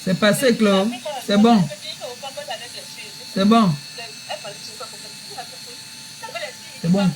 C'est passé, Claude. C'est bon. C'est bon. C'est bon.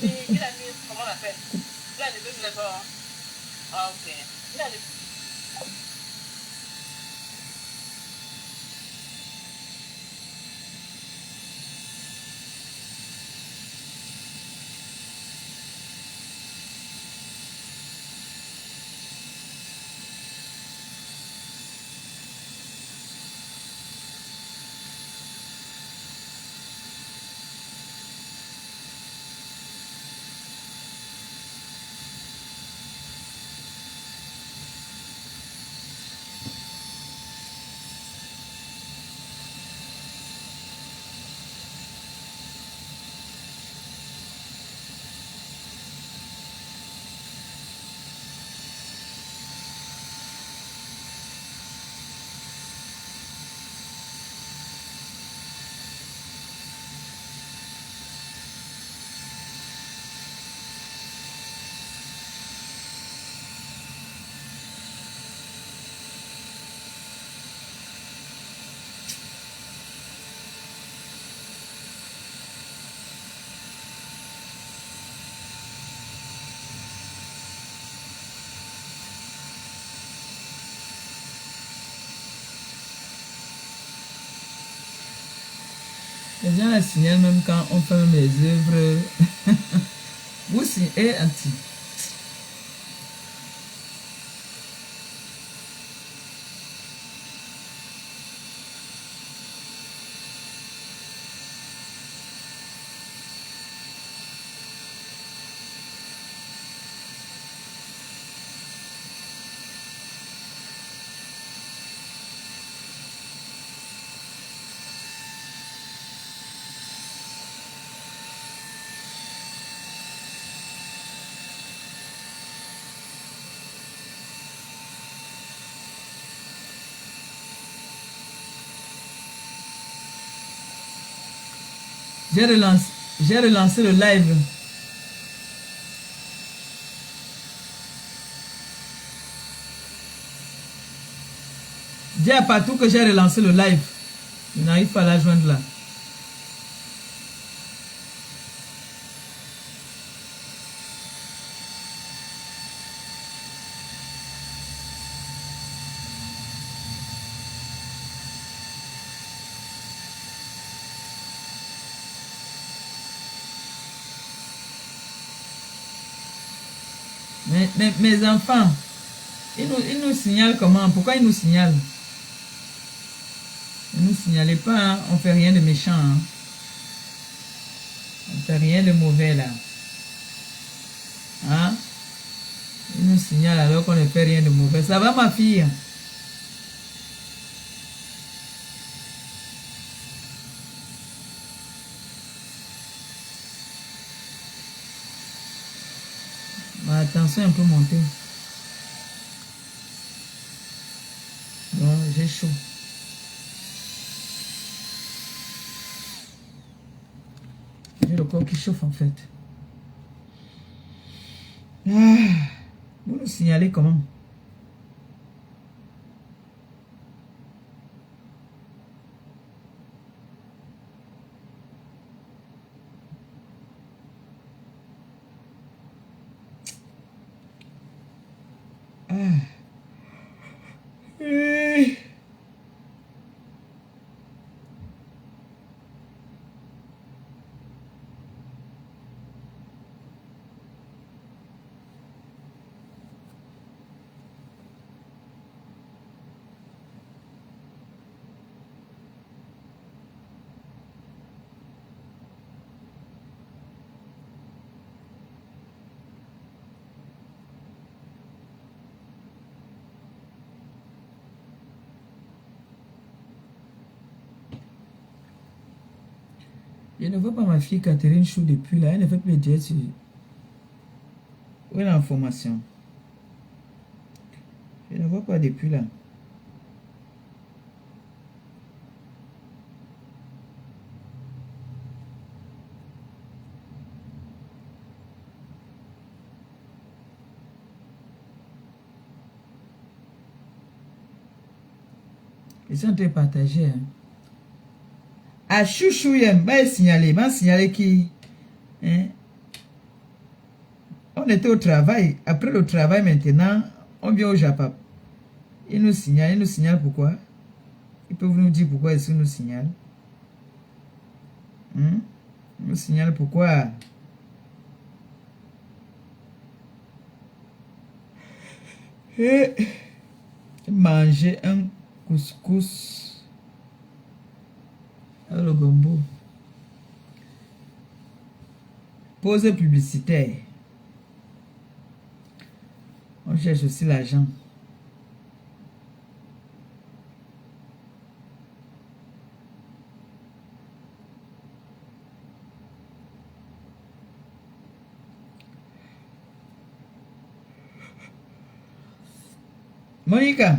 Les gens la signalent même quand on fait même les œuvres. Vous signez anti. J'ai relancé le live. Dis à partout que j'ai relancé le live. Je n'arrive pas à la joindre là. Mes enfants, ils nous signalent comment? Pourquoi ils nous signalent? Ne nous signalez pas, hein? On fait rien de méchant. Hein? On fait rien de mauvais là. Hein? Ils nous signalent alors qu'on ne fait rien de mauvais. Ça va ma fille? Ma tension est un peu montée. Bon, j'ai chaud. J'ai le corps qui chauffe en fait. Ah, vous nous signalez comment? Ah. Je ne vois pas ma fille Catherine Chou depuis là. Elle ne fait plus dire sur... Où est l'information? Je ne vois pas depuis là. Ils sont en train de partager. Hein. À Chouchou, m'a signalé qui. Hein? On était au travail. Après le travail, maintenant, on vient au Japon. Il nous signale pourquoi. Ils peuvent nous dire pourquoi ils nous signalent. Ils nous signalent pourquoi. Et manger un couscous à le gombo. Pause publicitaire. On cherche aussi l'argent. Monica,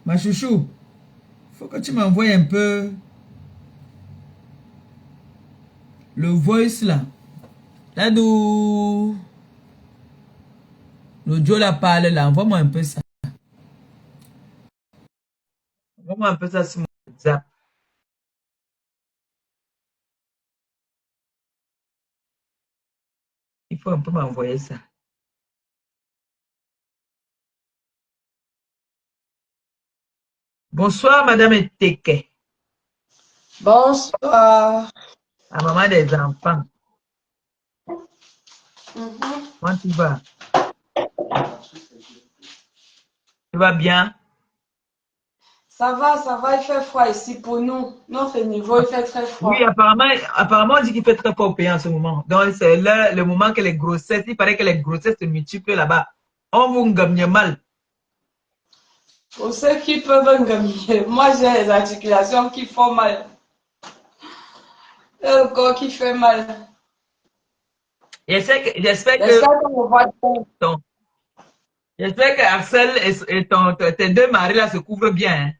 ma chouchou, faut que tu m'envoies un peu le voice là. Là d'où le Joe la parle là, envoie-moi un peu ça. Envoie-moi un peu ça sur mon WhatsApp. Il faut un peu m'envoyer ça. Bonsoir, Madame Eteke. Bonsoir. La maman des enfants. Comment tu vas? Tu vas bien? Ça va, il fait froid ici pour nous. Notre niveau, il fait très froid. Oui, apparemment, on dit qu'il fait très fort au pays en ce moment. Donc, c'est le moment que les grossesses, il paraît que les grossesses se multiplient là-bas. On vous gagne mal. Pour ceux qui peuvent gagner, moi j'ai les articulations qui font mal. Et le corps qui fait mal. J'espère que Axel et tes deux maris là se couvrent bien. Hein?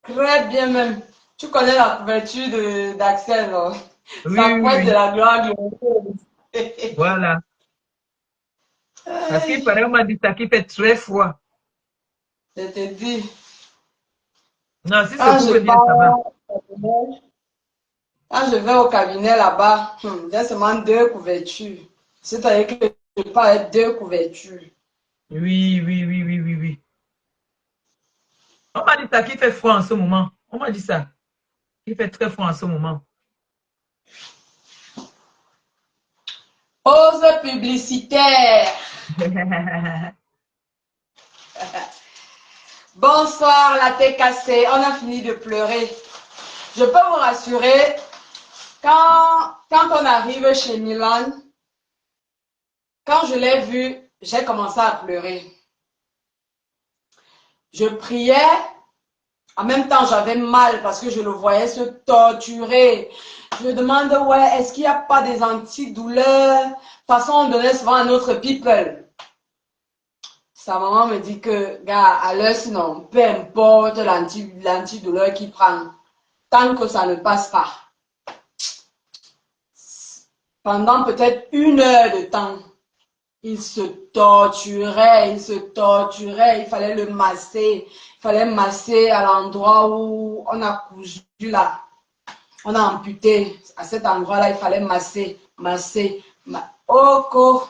Très bien même. Tu connais la couverture d'Axel, non? Oui, Ça pourrait être de la gloire glorieuse. Voilà. Parce qu'il paraît, on m'a dit ça qui fait très froid. Je te dis. Non, si ça couvre bien, ça va. Quand je vais au cabinet là-bas, j'ai seulement 2 couvertures. C'est-à-dire que je peux être 2 couvertures. Oui. On m'a dit ça qui fait froid en ce moment. On m'a dit ça. Il fait très froid en ce moment. Pause publicitaire. Bonsoir, la tête cassée. On a fini de pleurer. Je peux vous rassurer, quand on arrive chez Milan, quand je l'ai vu, j'ai commencé à pleurer. Je priais, en même temps j'avais mal parce que je le voyais se torturer. Je me demande, ouais, est-ce qu'il n'y a pas des antidouleurs? De toute façon, on donnait souvent à notre people. Sa maman me dit que, gars, à l'heure, sinon, peu importe l'antidouleur qu'il prend, tant que ça ne passe pas. Pendant peut-être 1 heure de temps, il se torturait, il fallait le masser, il fallait masser à l'endroit où on a cousu là, on a amputé, à cet endroit-là, il fallait masser. Oko,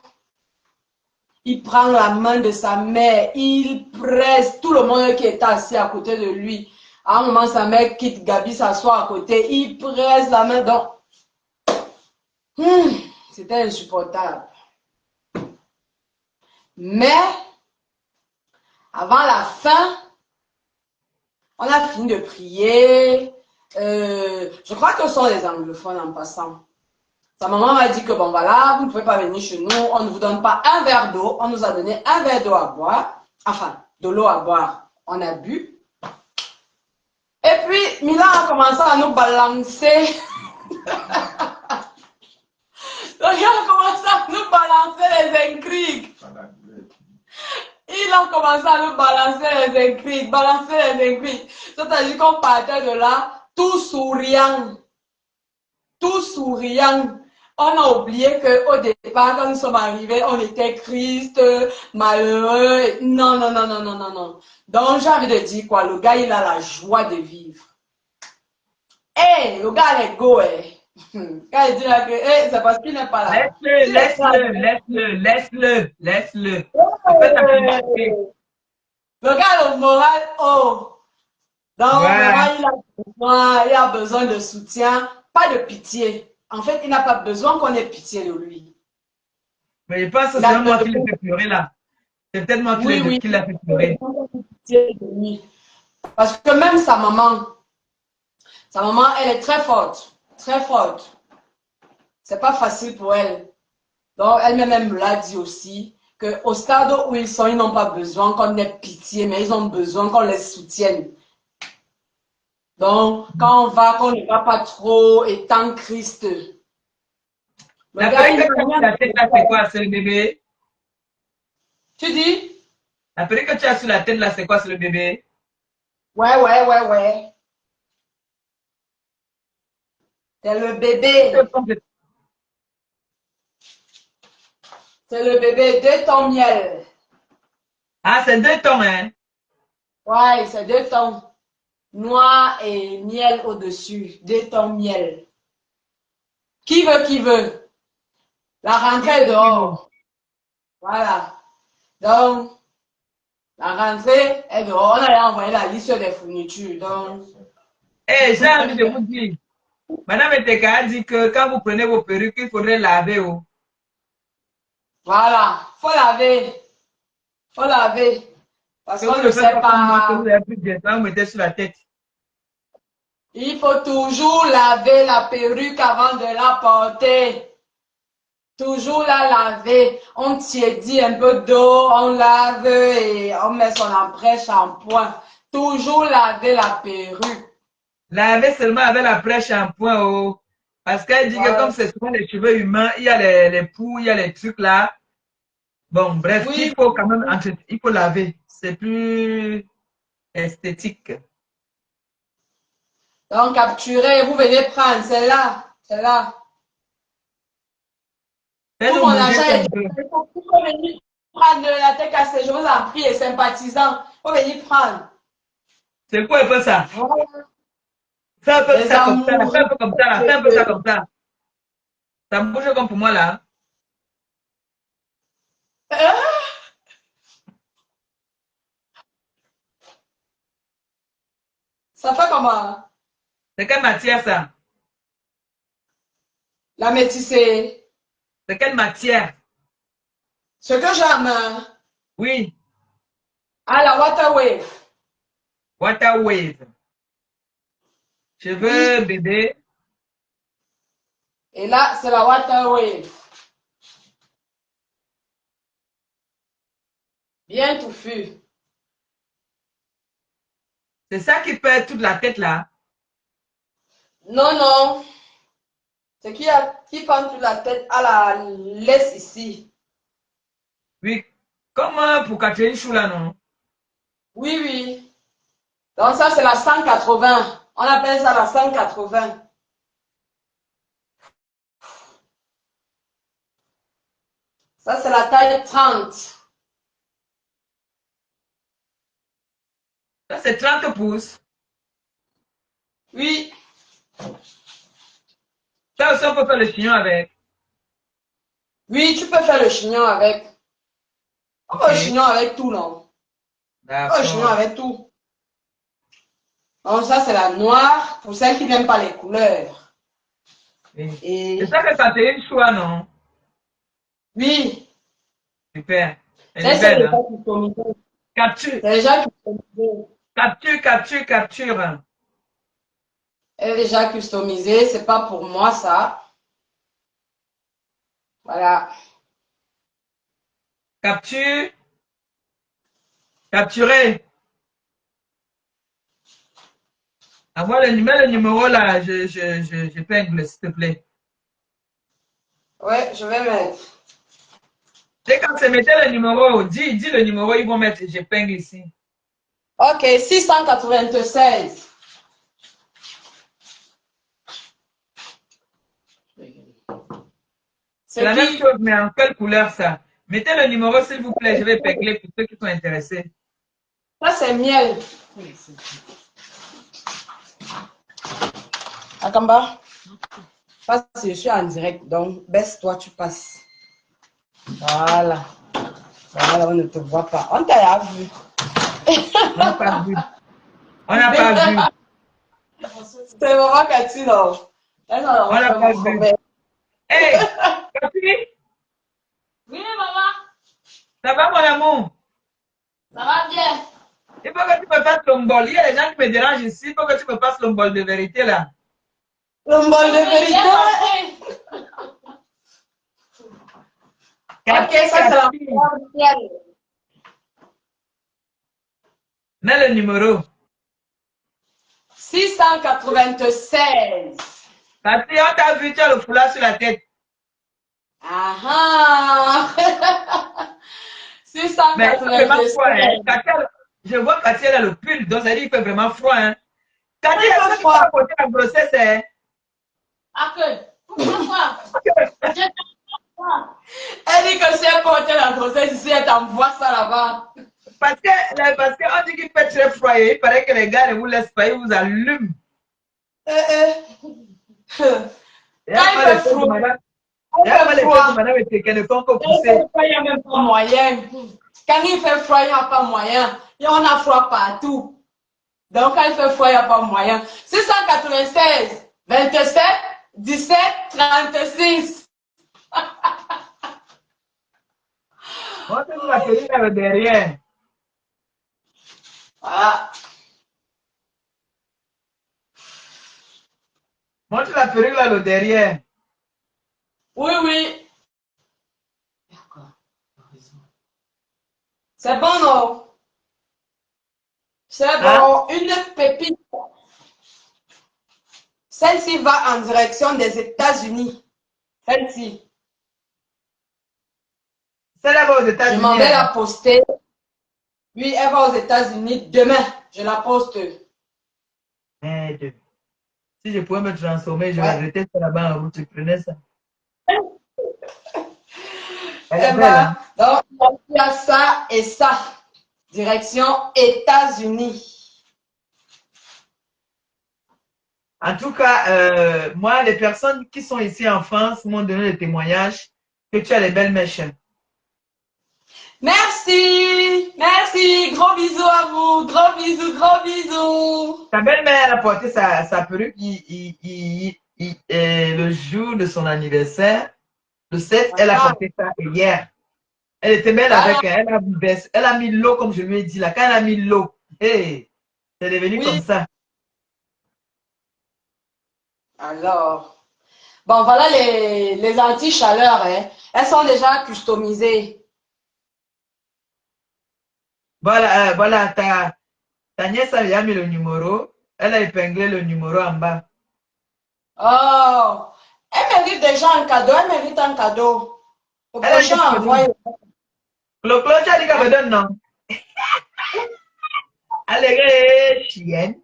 il prend la main de sa mère, il presse tout le monde qui est assis à côté de lui. À un moment, sa mère quitte, Gabi s'assoit à côté, il presse la main, donc, c'était insupportable. Mais, avant la fin, on a fini de prier. Je crois que ce sont les anglophones en passant. Sa maman m'a dit que bon voilà, vous ne pouvez pas venir chez nous, on ne vous donne pas un verre d'eau. On nous a donné un verre d'eau à boire. Enfin, de l'eau à boire. On a bu. Et puis, Milan a commencé à nous balancer. Donc, il a commencé à nous balancer les intrigues. Il a commencé à nous balancer les intrigues. C'est-à-dire qu'on partait de là, tout souriant. On a oublié qu'au départ, quand nous sommes arrivés, on était tristes, malheureux. Non. Donc, j'ai envie de dire quoi? Le gars, il a la joie de vivre. Eh, le gars, les go, eh. Quand il dit là que c'est parce qu'il n'est pas là. Laisse-le, S'il est là, laisse-le. Ça peut t'accompagner. le gars, le moral, oh. Donc, Voilà. vraiment, il a besoin de soutien, pas de pitié. En fait, il n'a pas besoin qu'on ait pitié de lui. Mais je pense que Il c'est a moi qui l'ai besoin, fait pleurer là. C'est peut-être moi oui, oui, qui l'a fait il a pleurer. besoin de pitié de lui. Parce que même sa maman, elle est très forte, très forte. C'est pas facile pour elle. Donc, elle-même me l'a dit aussi, qu'au stade où ils sont, ils n'ont pas besoin qu'on ait pitié, mais ils ont besoin qu'on les soutienne. Donc, quand on va, qu'on ne va pas trop étant Christ. Le La gars, perruque il que tu as sur n'a rien la tête là, c'est quoi? C'est le bébé? Tu dis? La perruque que tu as sur la tête là, c'est quoi? C'est le bébé? Ouais. C'est le bébé. C'est le bébé de ton miel. Ah, c'est 2 tons, hein? Ouais, c'est 2 tons. Noir et miel au-dessus. 2 tons miel. Qui veut, qui veut? La rentrée est dehors. Voilà. Donc, la rentrée est dehors. On allait envoyer la liste des fournitures. Donc, Eh, j'ai envie de vous dire, Madame Eteka a dit que quand vous prenez vos perruques, il faudrait laver. Oh. voilà. Faut laver. Faut laver. Parce Que vous qu'on ne ne faites sait pas comme moi, que vous pas. avez plus de temps, vous mettez sur la tête. Il faut toujours laver la perruque avant de la porter. Toujours la laver. On tiédit un peu d'eau, on lave et on met son après-shampoing. Toujours laver la perruque. Lavez seulement avec l'après-shampoing. Oh. Parce qu'elle dit que Ouais. comme c'est souvent les cheveux humains, il y a les poux, il y a les trucs là. Bon, bref, qu'il Oui, faut quand même il faut laver. C'est plus esthétique. donc capturez, vous venez prendre, c'est là, c'est là. Tout Faites-nous mon bouger argent ça est un peu. il faut venir prendre la tête cassée, je vous en prie, les sympathisants, il faut venir prendre. C'est quoi un peu ça? Voilà. Fais un peu Les ça comme ça, là. Fais un amoureux. peu comme ça, là. Fais un peu ça comme ça. Ça bouge comme pour moi là. Ça fait comment? C'est quelle matière ça? La métissée. C'est quelle matière? Ce que j'aime, Oui, à la water wave. water wave. Cheveux Oui, bébé. et là, c'est la water wave. Bien touffu. C'est ça qui perd toute la tête là. Non, non. Ce qui prend toute la tête à la laisse ici. Oui, comme pour Catherine Chou là, non? Oui, oui. Donc ça, c'est la 180. On appelle ça la 180. Ça, c'est la taille 30. Ça c'est 30 pouces. Oui. Ça aussi on peut faire le chignon avec. Oui, tu peux faire le chignon avec. On peut le Ok, chignon avec tout, non? On peut le chignon d'accord. avec tout. Donc ça, c'est la noire pour celles qui n'aiment pas les couleurs. Oui. C'est Et ça que Catherine Chou a, non? oui, Super. Elle est c'est belle, déjà hein? customisé. Capture, C'est déjà customisé. capture. Elle est déjà customisée. C'est pas pour moi, ça. Voilà. Capture, capturer. Envoie le numéro là, j'épingle, s'il te plaît. Ouais, je vais mettre. Dès quand c'est mettre le numéro, dis le numéro, ils vont mettre, j'épingle ici. Ok, 696. C'est C'est la même qui? chose, mais en quelle couleur ça? Mettez le numéro, s'il vous plaît, je vais épingler pour ceux qui sont intéressés. Ça, c'est miel. Akamba, passe, je suis en direct. Donc, baisse-toi, tu passes. Voilà. Voilà, on ne te voit pas. On t'a vu. On n'a pas vu. On n'a pas vu. C'est vraiment Cathy, non. On n'a pas vu. Hé, Cathy, Oui, maman. ça va mon amour? Ça va bien. Il faut que tu me fasses l'ombol. Il y a des gens qui me dérangent ici. Il faut que tu me fasses l'ombol de vérité là. Le bol de vérité. Ok, ça c'est la miel. Mets le numéro. 696. Cathy, on t'a vu, tu as le foulard sur la tête. Ah ah. Mais il fait vraiment froid. Hein. 696. Cathy, je vois Cathy, elle a le pull. Donc, ça dit qu'il fait vraiment froid. Hein. Cathy, Oui, il fait est-ce que tu froid. vas porter la grossesse? Hein? Elle dit que si elle porte la grossesse ici, elle t'envoie ça là-bas. Parce qu'on dit qu'il fait très froid. Et il paraît que les gars ne vous laissent pas, ils vous allument. Quand Et après, il fait froid, madame était qu'elle ne font que pousser. il n'y a même pas moyen. Quand il fait froid, il n'y a pas moyen. Et on a froid partout. Donc, quand il fait froid, il n'y a pas moyen. 696, 27, 17, 36. Montre-nous la perruque là, le derrière. Voilà. Montre la perruque là, le derrière. Oui, oui. D'accord. C'est bon, non? C'est bon. Une pépite. Celle-ci va en direction des États-Unis. Celle-ci. Celle-là va aux Je États-Unis. m'en vais la poster. Oui, elle va aux États-Unis demain. Je la poste. Merde. Si je pouvais me transformer, je Ouais. arrêtais ça là-bas en route, je prenais ça. Elle est Eh belle, hein? ben, donc, il y a ça et ça. Direction États-Unis. En tout cas, moi, les personnes qui sont ici en France m'ont donné le témoignage que tu as les belles mèches. Merci. Merci. Gros bisous à vous. Gros bisous, gros bisous. Ta belle-mère a porté sa perruque le jour de son anniversaire. Le 7, elle a porté ça hier. Elle était belle avec elle. Elle a mis l'eau, comme je lui ai dit là. Quand elle a mis l'eau, hey, c'est devenu Oui. comme ça. Alors, bon, voilà les anti-chaleurs. Hein. Elles sont déjà customisées. Voilà, voilà ta nièce a déjà mis le numéro. Elle a épinglé le numéro en bas. Oh, elle mérite déjà un cadeau. Elle mérite un cadeau. Le Elle a dit prochain que envoie. tu as dit qu'elle me donne non. Allez, chienne.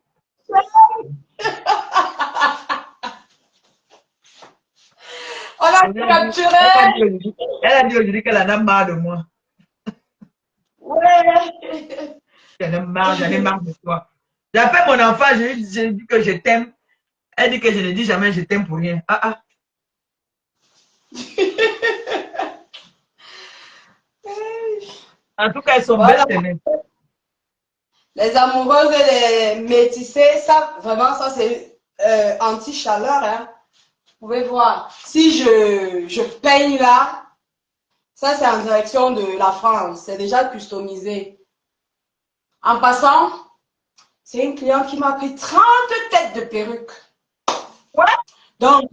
On a capturé. Elle a dit aujourd'hui qu'elle en a marre de moi. Ouais. J'en ai marre de toi. J'appelle mon enfant, je lui dis que je t'aime. Elle dit que je ne dis jamais je t'aime pour rien. Ah ah. En tout cas, elles sont Voilà. belles. Les amoureuses et les métissés, ça, vraiment, ça, c'est anti-chaleur. Hein. Vous pouvez voir. Si je peigne là, ça, c'est en direction de la France. C'est déjà customisé. En passant, c'est une cliente qui m'a pris 30 têtes de perruques. Ouais. Donc,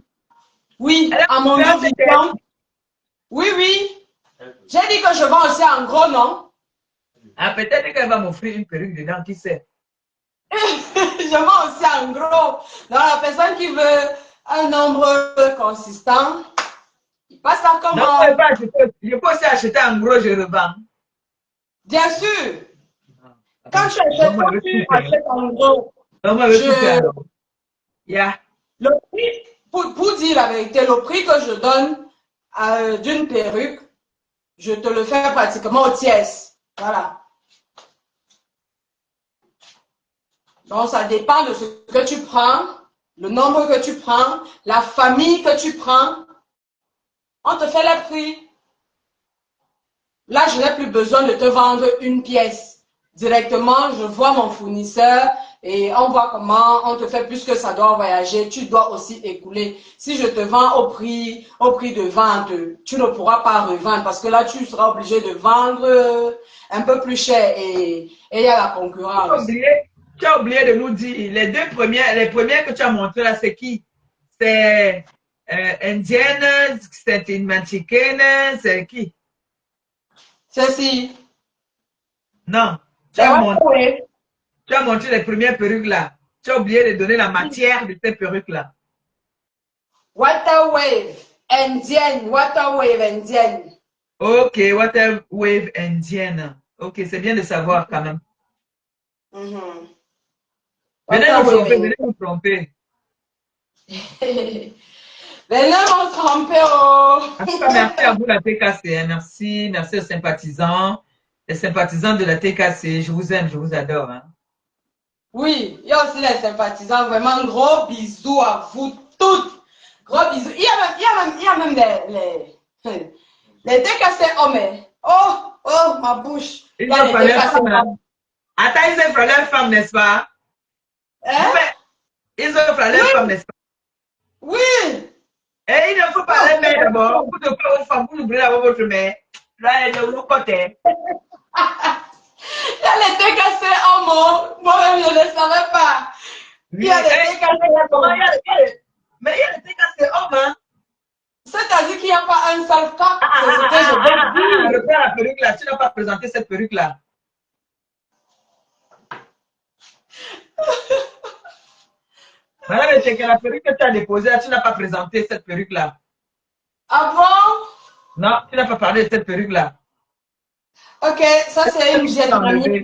oui, à mon dos vivant. Oui, oui. J'ai dit que je vends aussi en gros, non? Ah, peut-être qu'elle va m'offrir une perruque dedans, qui sait? Je vends aussi en gros. Donc, la personne qui veut un nombre consistant, il passe la commande. Non, je peux aussi acheter en gros, je revends. Bien sûr. Quand tu achètes en gros, le prix, pour dire la vérité, le prix que je donne d'une perruque, je te le fais pratiquement au tiers. Voilà. Donc, ça dépend de ce que tu prends, le nombre que tu prends, la famille que tu prends. On te fait les prix. Là, je n'ai plus besoin de te vendre une pièce. Directement, je vois mon fournisseur et on voit comment on te fait plus que ça doit voyager. Tu dois aussi écouler. Si je te vends au prix de vente, tu ne pourras pas revendre parce que là, tu seras obligé de vendre un peu plus cher et il y a la concurrence. Tu as oublié de nous dire, les premières que tu as montrées là, c'est qui? C'est indienne, c'est une mexicaine, c'est qui? Ceci. Non, Ouais. tu as montré les premières perruques là. Tu as oublié de donner la matière de ces perruques là. Water wave indienne, water wave indienne. Ok, water wave indienne. Ok, c'est bien de savoir quand même. Mm-hmm. Venez nous tromper, venez nous tromper. Venez me tromper, oh. En tout cas, merci à vous la TKC. Merci, merci aux sympathisants. Les sympathisants de la TKC, je vous aime, je vous adore. Hein. Oui, il y a aussi les sympathisants. Vraiment, gros bisous à vous toutes. Gros bisous. Il y a même les TKC hommes. Oh, oh, ma bouche. Ils Il y a ont les parlé TKC femmes. Hein. hommes. Attends, ils ont parlé femmes, n'est-ce pas? Hein? Ils ont parlé femmes, n'est-ce pas? Oui. Et il ne faut pas les mères d'abord. Vous ne pouvez pas vous oublier d'abord votre mère. Là, elle est de l'autre côté. Il y a les TKC hommes. Moi-même, je ne le savais pas. Il y a les TKC hommes. Mais il y a les TKC hommes, hein? C'est-à-dire qu'il n'y a pas un seul cas. C'est ce que je veux dire. Reprends la perruque là. Tu n'as pas présenté cette perruque là. Madame, c'est que la perruque que tu as déposée là, tu n'as pas présenté cette perruque là. Ah bon? Non, tu n'as pas parlé de cette perruque là. Ok, ça c'est une vietnamienne.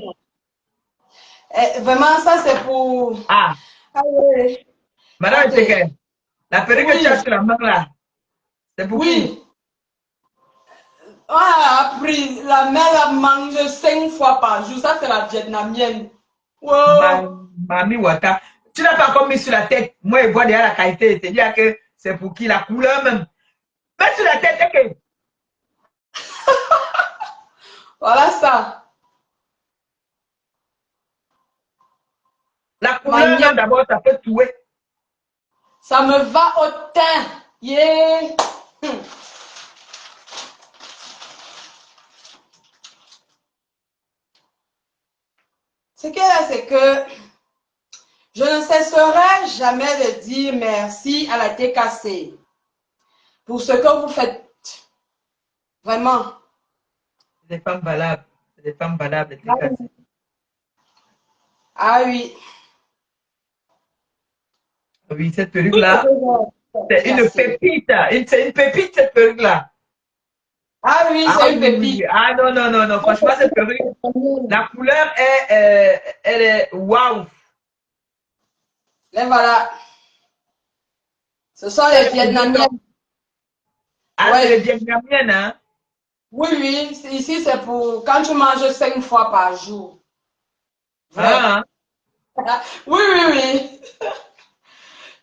Vraiment, ça c'est pour. Ah. Allez. Madame, Ok. c'est que la perruque que tu as sur la main là, c'est pour qui? Oui. On a appris, la mère mange 5 fois par jour. Ça c'est la vietnamienne. Wow. Mami Wata. Tu n'as pas encore mis sur la tête. Moi, je vois déjà la qualité. C'est-à-dire que c'est pour qui la couleur même. Mets sur la tête, ok? Voilà ça. La couleur même d'abord, ça peut tuer. Ça me va au teint. Yeah. Ce qu'il y a, c'est que je ne cesserai jamais de dire merci à la TKC pour ce que vous faites. Vraiment. C'est des femmes valables. C'est des femmes valables. Ah oui. Oui, cette perruque-là, c'est une pépite. C'est une pépite, cette perruque-là. Ah oui, c'est une pépite. Ah non, non, non, non. Franchement, cette perruque, la couleur elle est waouh. Et voilà. Ce sont les Vietnamiennes. Ah, ouais. C'est les Vietnamiennes, hein? Oui, oui. Ici, c'est pour quand tu manges 5 fois par jour. Ah, hein? Oui, oui, oui.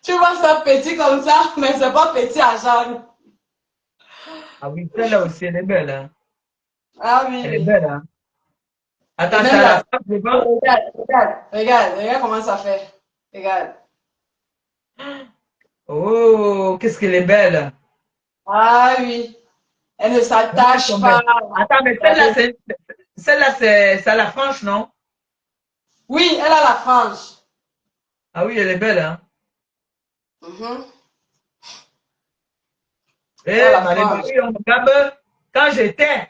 Tu vois ça petit comme ça, mais c'est pas petit à genre. ah oui, celle-là aussi, elle est belle, hein? Ah oui, Elle est oui. belle, hein? Attends, Même ça la... la frappe devant. Regarde comment ça fait. Regarde. Oh, qu'est-ce qu'elle est belle. Ah oui. Elle ne s'attache pas. Attends, mais celle-là, c'est la frange, non? Oui, elle a la frange. Ah oui, elle est belle, hein? Eh, Marie, on regarde quand j'étais.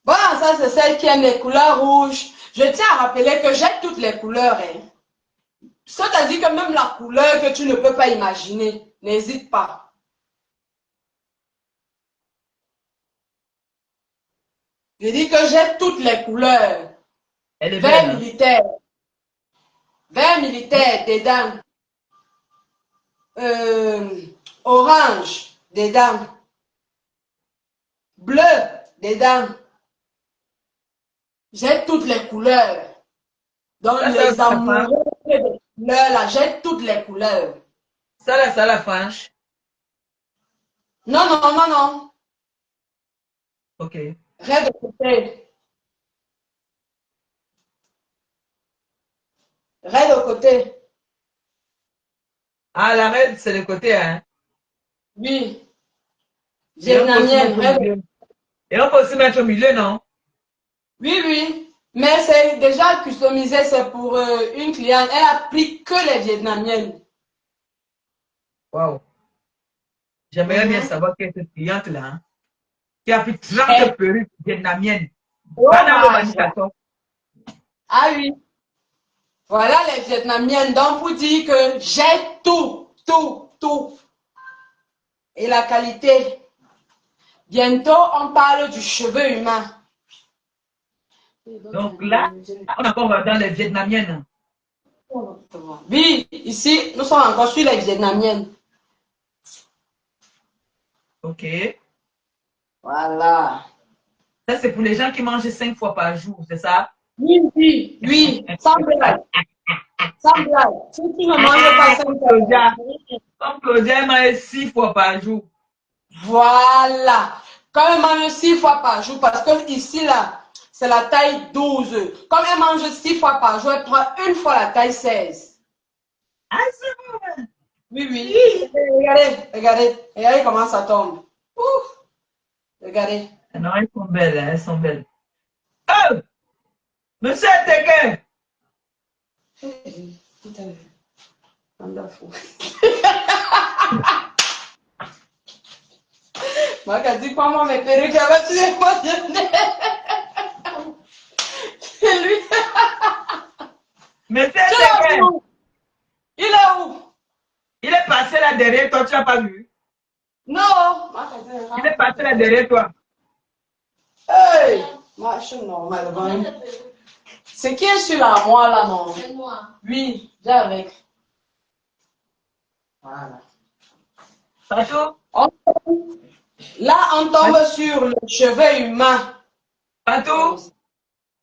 Bon, ça, c'est celle qui aime les couleurs rouges. Je tiens à rappeler que j'ai toutes les couleurs. Hein. C'est-à-dire que même la couleur que tu ne peux pas imaginer, n'hésite pas. Je dis que j'ai toutes les couleurs. Elle est Vert belle. militaire. Vert militaire, dedans. Orange, dedans. Bleu, dedans. J'ai toutes les couleurs. Donc, Ça, les ça, ça, amoureux des couleurs, là, j'ai toutes les couleurs. ça, la frange. Non, non, non, non. Ok. Reste de côté. Reste de côté. Ah, la reine, c'est le côté, hein. Oui. Et on peut aussi Vietnamienne. mettre au milieu. Et on peut aussi mettre au milieu, non? Oui, oui. Mais c'est déjà customisé, c'est pour une cliente. Elle a pris que les vietnamiennes. Waouh. J'aimerais bien Mhm. savoir qui est cette cliente-là, hein, qui a pris Eh, 30 perruques vietnamiennes. oh Pendant le my God. manifestation. Ah oui. Voilà les vietnamiennes. Donc, pour dire que j'ai tout, tout, tout. Et la qualité. Bientôt, on parle du cheveu humain. Donc là, on est encore dans les vietnamiennes. Oui, ici, nous sommes encore sur les vietnamiennes. Ok. Voilà. Ça, c'est pour les gens qui mangent 5 fois par jour, c'est ça? Oui, oui, oui, sans blague. Sans blague. Si tu ne manges pas Ah, 5 comme fois par Claudia. jour, Comme Claudia, elle mange 6 fois par jour. voilà. Quand elle mange 6 fois par jour, parce que ici, là, c'est la taille 12. Comme elle mange 6 fois par jour, elle prend une fois la taille 16. Ah, c'est bon. Oui, oui. Regardez, regardez. Regardez comment ça tombe. Ouf. Regardez. Non, elles sont belles, hein, elles sont belles. Oh! Monsieur Teke! Putain, wonderful. Moi, quand dit quoi, moi, mes perruques, avec tous les points de nez. C'est lui. Monsieur Tu l'as Teke! vu? Il est où? Il est passé là derrière toi, tu n'as pas vu? Non. Il est passé là derrière toi. Hey! Moi, je suis normal. C'est qui est sur l'armoire là, non? C'est moi. Oui, j'ai avec. Voilà. Patou? Là, on tombe sur le cheveu humain. Patou?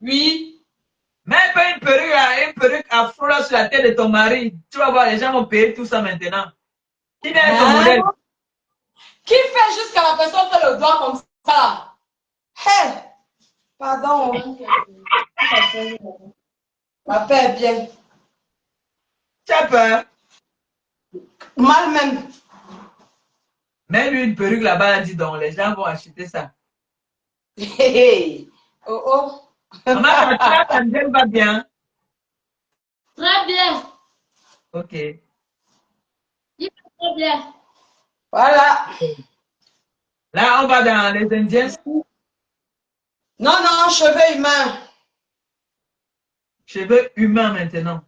Oui. Mets un peu une perruque afro là sur la tête de ton mari. Tu vas voir, les gens vont payer tout ça maintenant. Qui vient être ton Hein? modèle? Qui fait jusqu'à la personne fait le doigt comme ça? Hey! Pardon. Ma paix est bien. Tu as peur? Mal même. Mets-lui une perruque là-bas, là, dis donc, les gens vont acheter ça. Hey, hey. Oh oh. Maman, ta gel va bien? Très bien. Ok. Il va très bien. Voilà. Là, on va dans les Indiens. Non, non, cheveux humains. Cheveux humains maintenant.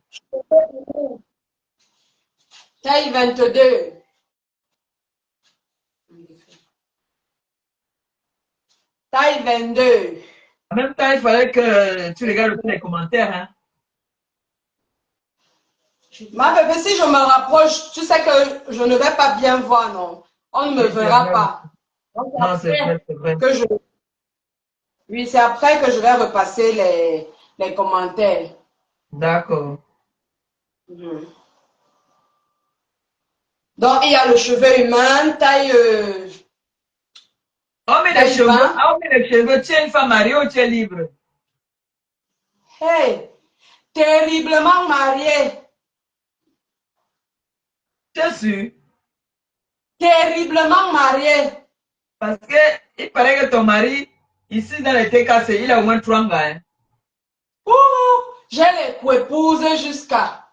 Taille 22. Taille 22. En même temps, il fallait que tu regardes aussi les commentaires. Hein. Ma bébé, si je me rapproche, tu sais que je ne vais pas bien voir, non. On ne me Oui, c'est verra vrai. pas. Donc, Non, c'est vrai, après c'est vrai. que je... Oui, c'est après que je vais repasser les commentaires. D'accord. Mhm. Donc, il y a le cheveu humain, taille, On met les taille cheveux, 20. on met les cheveux. Tu es une femme mariée ou tu es libre? Hey, terriblement mariée. Tu es sûr? Terriblement mariée. Parce que il paraît que ton mari, ici dans les TKC, il a au moins 3 gars. Hein. Ouh, j'ai les coépouses jusqu'à.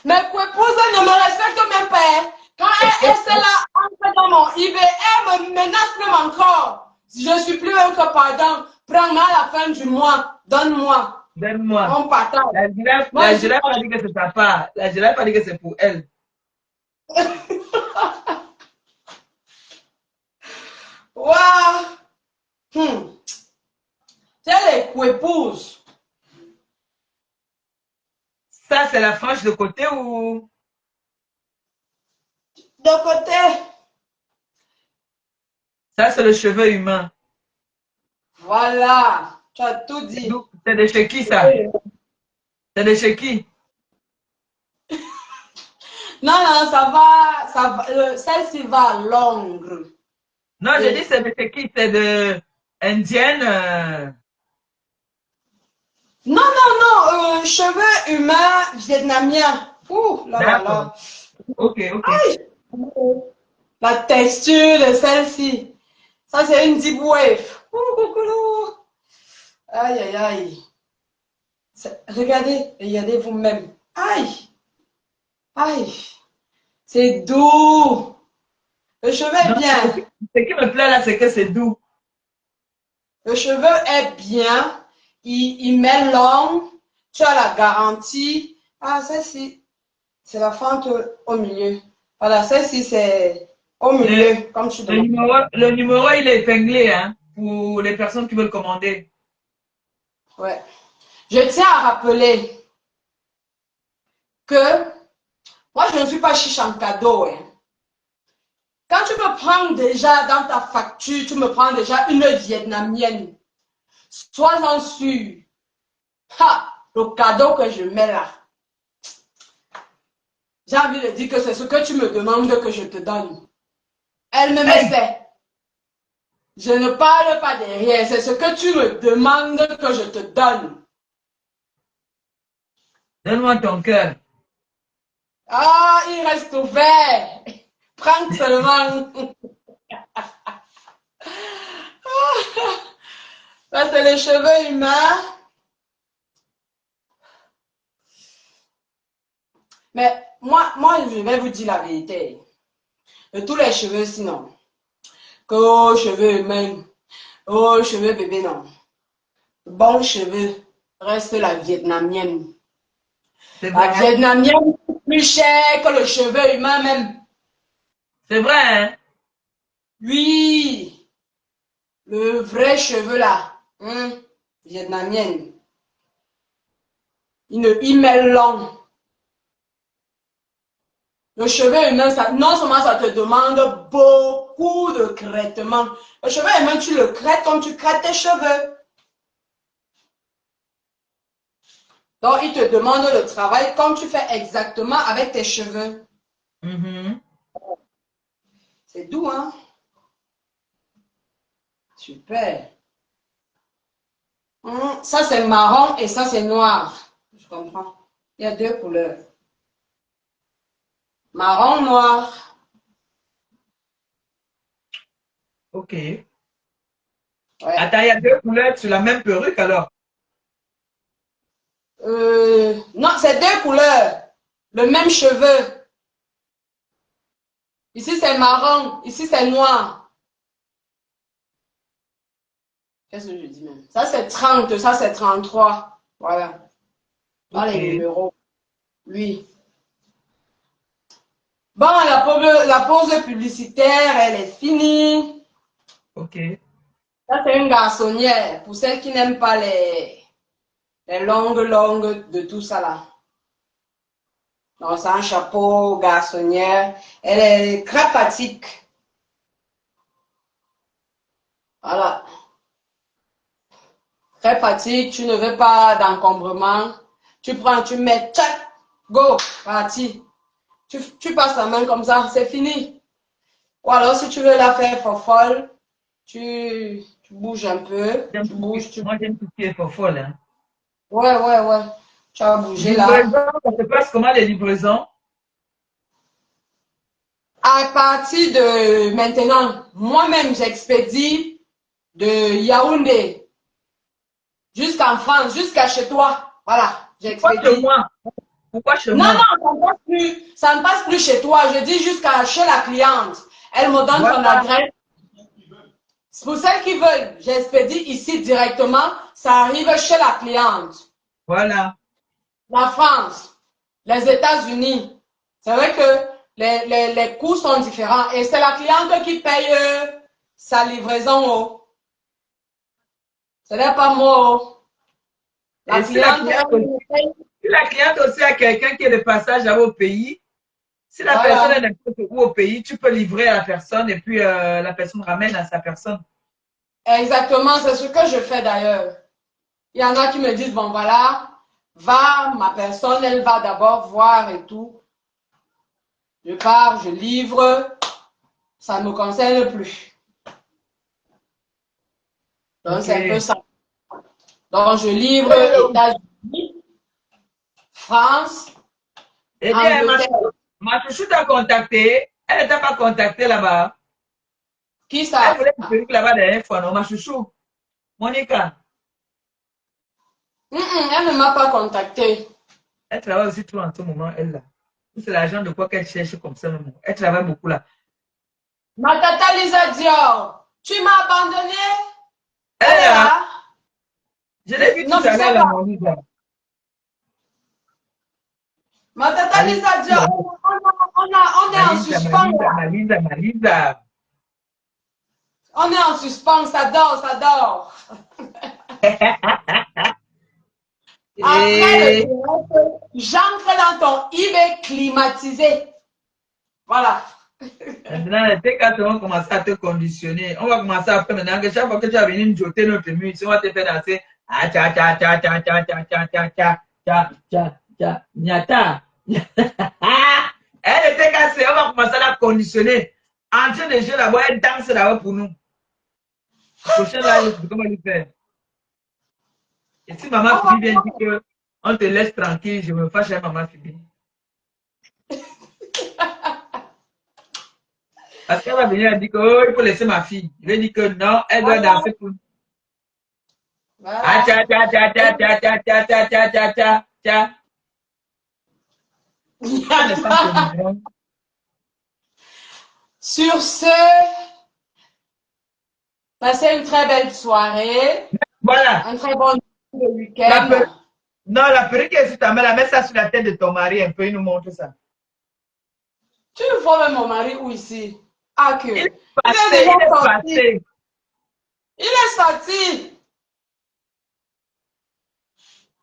Mes coépouses ne me respectent même pas. Hein. Quand elle là, entre dans mon IV, elle me menace même encore. Si je suis plus un que pardon, prends-moi à la fin du mois, donne-moi. Donne-moi. On partage. Moi, La je dis, girafe a dit que c'est sa part. La girafe a dit que c'est pour elle. waouh, j'ai les coépouses. Ça, c'est la frange de côté ou... De côté, Ça, c'est le cheveu humain. Voilà, tu as tout dit. C'est de chez qui, ça? C'est de chez qui? Non, non, ça va, celle-ci va à Londres. Non, j'ai dit c'est de chez qui? C'est de indienne. Non, non, non, cheveux humains vietnamiens. Ouh, là, là, D'accord. là. Ok, ok. Aïe, la texture de celle-ci. Ça, c'est une deep wave. Ouh, coucou. Aïe, aïe, aïe. Regardez, regardez vous-même. Aïe, aïe. C'est doux. Le cheveu est Non, bien. ce qui me plaît là, c'est que c'est doux. Le cheveu est bien. Il met long. Tu as la garantie. Ah, celle-ci, c'est la fente au milieu. Voilà, celle-ci, c'est au milieu, comme tu demandes. Le numéro, il est épinglé, hein, pour les personnes qui veulent commander. Ouais. Je tiens à rappeler que moi, je ne suis pas chiche en cadeau. Hein. Quand tu me prends déjà dans ta facture, tu me prends déjà une vietnamienne. Sois-en sûr. Ha, le cadeau que je mets là. J'ai envie de dire que c'est ce que tu me demandes que je te donne. Elle me Hey, sait. Je ne parle pas derrière. C'est ce que tu me demandes que je te donne. donne-moi ton cœur. Ah, il reste ouvert. Prends seulement. Ça, c'est les cheveux humains. Mais moi, je vais vous dire la vérité. De tous les cheveux, sinon. Que oh, cheveux humains. Oh, cheveux bébé, non. Bon cheveux reste la vietnamienne. C'est La vrai, hein? vietnamienne est plus chère que le cheveu humain même. C'est vrai, hein? Oui, le vrai cheveu là, vietnamienne. Il met long. Le cheveu humain, ça, non seulement ça te demande beaucoup de traitement. Le cheveu humain, tu le crêtes comme tu crêtes tes cheveux. Donc, il te demande le travail comme tu fais exactement avec tes cheveux. Mhm. C'est doux, hein? Super. Ça, c'est marron et ça, c'est noir. Je comprends. Il y a deux couleurs. Marron, noir. Ok. Ouais. Attends, il y a deux couleurs sur la même perruque alors. Non, c'est deux couleurs. Le même cheveu. Ici, c'est marron. Ici, c'est noir. Qu'est-ce que je dis même? Ça, c'est 30. Ça, c'est 33. Voilà. Dans Ok, les numéros. Oui. Bon, la pause publicitaire, elle est finie. ok. Ça, c'est une garçonnière. Pour celles qui n'aiment pas les longues de tout ça là. Donc, c'est un chapeau garçonnière. Elle est très pratique. Voilà. Très pratique. Tu ne veux pas d'encombrement. Tu prends, tu mets, tchac, go, parti. Tu passes la main comme ça, c'est fini. Ou alors, si tu veux la faire folle, tu bouges un peu. Tu bouges, tu... Moi, j'aime tout ce qui est folle, hein. Ouais, ouais, ouais. Tu as bougé là. Livraison, ça se passe comment les livraisons? À partir de maintenant, moi-même, j'expédie de Yaoundé jusqu'en France, jusqu'à chez toi. Voilà, Pourquoi chez j'expédie. moi? Pourquoi chez Non, moi? non, ça ne passe plus chez toi. Je dis jusqu'à chez la cliente. Elle me donne son Voilà, adresse. Pour celles qui veulent, j'expédie ici directement. Ça arrive chez la cliente. voilà. La France, les États-Unis. C'est vrai que les coûts sont différents. Et c'est la cliente qui paye sa livraison. Oh. Ce n'est pas moi. Oh. La Et si la cliente, cliente elle aussi, me paye. si la cliente aussi a quelqu'un qui est de passage à vos pays, Si la personne est n'importe où au pays, tu peux livrer à la personne et puis la personne ramène à sa personne. Exactement, c'est ce que je fais d'ailleurs. Il y en a qui me disent, bon voilà, va, ma personne, elle va d'abord voir et tout. Je pars, je livre, ça ne me concerne plus. Donc, c'est un peu ça. Donc, je livre États-Unis, France, Eh bien, Angleterre. ma chouchou t'a contacté. Elle ne t'a pas contacté là-bas. Qui Elle ça? voulait te dire là-bas la dernière fois, non, ma chouchou. Monica. Elle ne m'a pas contacté. Elle travaille aussi trop en ce moment, elle là. C'est l'argent de quoi qu'elle cherche comme ça. Elle travaille beaucoup là. Ma tata Lisa Dior, tu m'as abandonné? Elle est là. Je l'ai vu Non, tout à l'heure, la Monica. Ma tata Lisa Dior, on est en suspens. Malisa. On est en suspens, ça dort, ça dort. Après le direct, j'entre dans ton eBay climatisé. Voilà. Maintenant, tes cartes vont commencer à te conditionner. On va commencer à faire maintenant que chaque fois que tu vas venir nous joter notre musique, on va te faire danser. Ah, tcha, tcha, tcha, tcha, tcha, tcha, tcha, tcha, tcha, tcha, tcha, tcha, nyata. Elle était cassée, on va commencer à la conditionner. En train de jouer là-bas, elle danse là-bas pour nous. Prochain live, comment lui faire? Et si maman Fibi vient dire que on te laisse tranquille, je me fâche avec maman Fibi. Parce qu'elle va venir et dire que oh, il faut laisser ma fille. Je vais dire que non, elle doit danser pour nous. Ah, tcha, tcha, tcha, tcha, tcha, tcha, tcha, tcha, tcha, tcha, tcha, tcha. Sur ce, passez une très belle soirée. Voilà. Un très bon week-end. Non, la perruque est sur ta main, mets ça sur la tête de ton mari un peu, il nous montre ça. Tu ne vois même mon mari où ici? Ah, que. Il est passé. Il est sorti.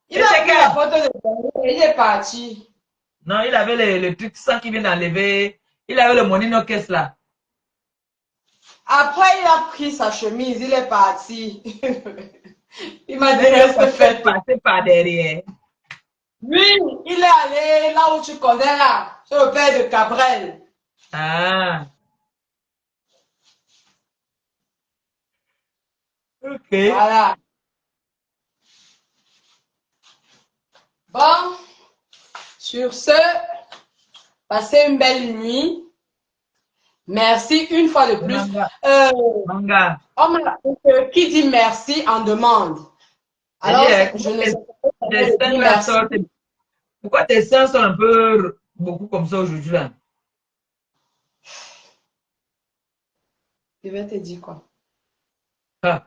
Il a pris la photo de ton et il est parti. Non, il avait le truc sans qu'il vient d'enlever. Il avait le money no caisse là. Après, il a pris sa chemise, il est parti. Il m'a dit, reste fait. Passé par derrière. Oui, il est allé là où tu connais là. C'est le père de Cabrel. Ah. Ok. Voilà. Bon, sur ce, passez une belle nuit. Merci une fois de plus. Manga. Qui dit merci en demande. Alors, je ne sais pas merci. Pourquoi tes seins sont un peu beaucoup comme ça aujourd'hui là? Je vais te dire quoi? Ah.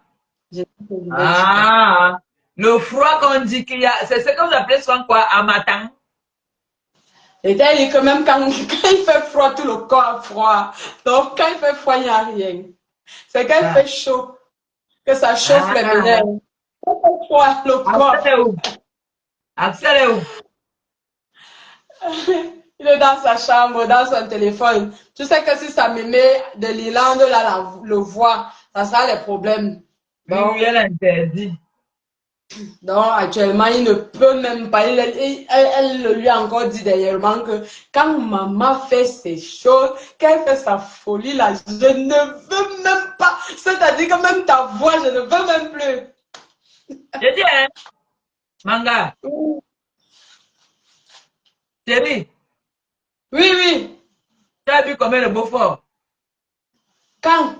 Ah. Le froid qu'on dit qu'il y a, c'est ce que vous appelez souvent quoi, à matin? Et t'as dit que même quand il fait froid, tout le corps est froid. Donc, quand il fait froid, il n'y a rien. C'est quand il fait chaud que ça chauffe les méninges. Quand il fait froid, le corps. Axel est où? Il est dans sa chambre, dans son téléphone. Tu sais que si sa mémé de l'Irlande là, le voit, ça sera les problèmes. Donc, oui, elle interdit. Donc, actuellement, il ne peut même pas. Elle lui a encore dit dernièrement que quand maman fait ses choses, qu'elle fait sa folie là, je ne veux même pas. C'est-à-dire que même ta voix, je ne veux même plus. Je dis, hein, Manga. Chérie. Oui, oui. Tu as vu combien de Beaufort? Quand?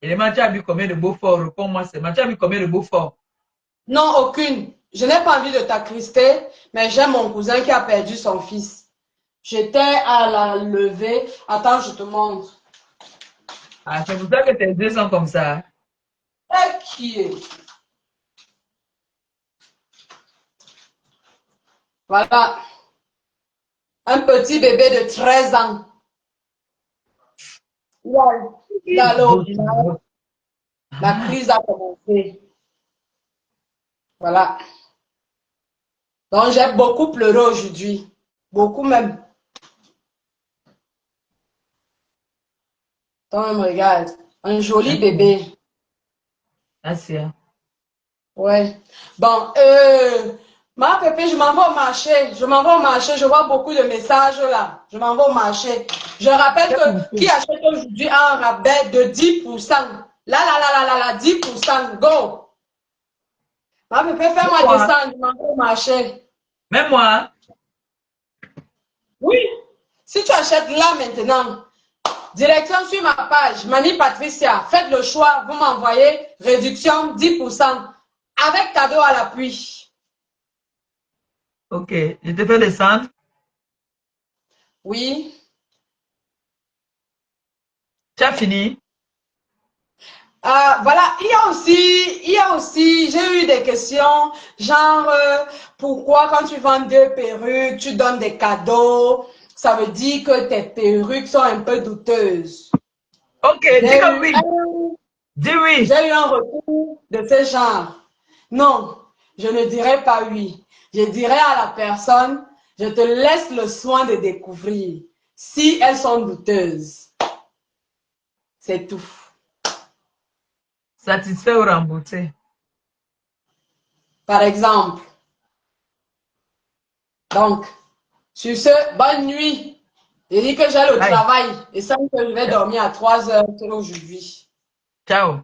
Élément, tu as vu combien de Beaufort? Réponds-moi seulement. Tu as vu combien de Beaufort? Non, aucune. Je n'ai pas envie de t'accrister, mais j'ai mon cousin qui a perdu son fils. J'étais à la levée. Attends, je te montre. Ah, c'est pour ça que tes yeux sont comme ça. Et qui est? Voilà. Un petit bébé de 13 ans. Il a l'ordinaire. La crise a commencé. Voilà. Donc, j'ai beaucoup pleuré aujourd'hui. Beaucoup même. Toi-même, regarde. Un joli Merci. bébé. Merci. Ouais. Bon, ma pépé, je m'en vais au marché. Je m'en vais au marché. Je vois beaucoup de messages là. Je m'en vais au marché. Je rappelle que qui achète aujourd'hui un rabais de 10%. Là, là, là, là, là, là, 10%. Go. Ma pépé, Même fais-moi moi. descendre. Je m'en vais au marché. Même moi. Oui. Si tu achètes là maintenant, direction sur ma page, Mamie Patricia, faites le choix. Vous m'envoyez réduction 10% avec cadeau à l'appui. Ok. Je te fais descendre. Oui. Tu as fini? Voilà, il y a aussi, j'ai eu des questions, genre, pourquoi quand tu vends 2 perruques, tu donnes des cadeaux, ça veut dire que tes perruques sont un peu douteuses. Ok, dis J'ai que eu oui. un, Dis oui. j'ai eu un retour de ce genre. Non, je ne dirais pas oui. Je dirais à la personne, je te laisse le soin de découvrir si elles sont douteuses. C'est tout. Satisfait ou remboursé? Par exemple. Donc, sur ce, bonne nuit. Je dis que j'ai le Bye. travail et ça que je vais dormir à 3 heures aujourd'hui. Ciao.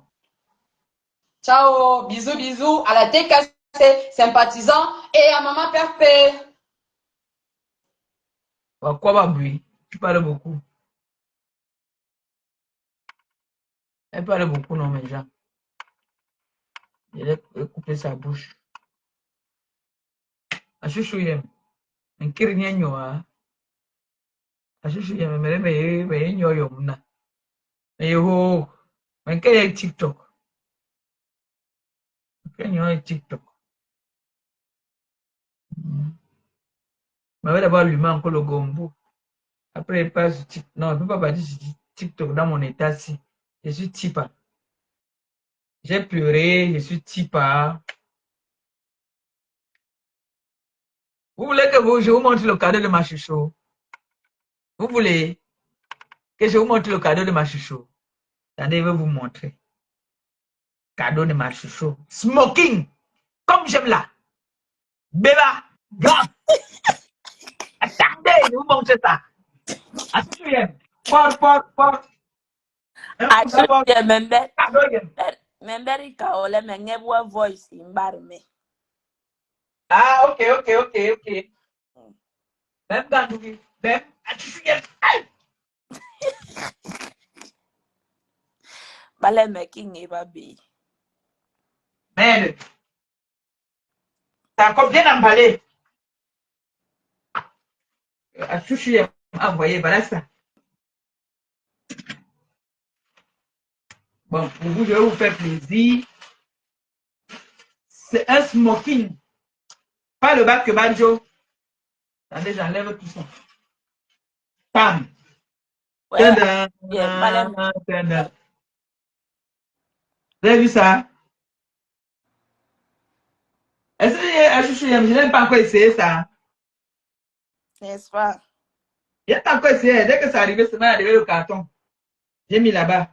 Ciao, bisous, bisous à la TKC, sympathisant et à Maman Perpé. Quoi va bruit? Tu parles beaucoup. Elle parle beaucoup, non, mais déjà. Je vais couper sa bouche. Achouchou yem. Nkiri nyenyo ha. Achouchou yem. Me nyo yom na. Me ho. Me ke TikTok. Ke nyo TikTok. Mais d'abord lui manque le gombo. Après, il passe sur TikTok. Non, il ne peut pas partir sur TikTok dans mon état-ci. Je suis Tipa. J'ai pleuré, je suis Tipa. Vous voulez que je vous montre le cadeau de ma chouchou? Vous voulez que je vous montre le cadeau de ma chouchou? Attendez, je vais vous montrer. Cadeau de ma chouchou. Smoking! Comme j'aime là. Béba! Grave! Attendez, je vous montre ça. Attendez, porte. Actually, Cadeau, yem. memberi ka ole mengebwa voice imbarme. Ah, ok. Même Gandoubi. Même. Bale making eba be. Merde. T'as encore bien emballé. Chouchou, envoyé, voilà ça. Bon, pour vous, je vais vous faire plaisir. C'est un smoking. Pas le bac que Banjo. Attendez, j'enlève tout ça. Pam. Well, Tadam, yeah, bale tadam. Vous avez vu ça? Est-ce que Chouchou, je n'ai pas encore essayé ça? n'est-ce pas? Il n'a pas encore essayé. Dès que ça arrive, c'est arrivé le carton. J'ai mis là-bas.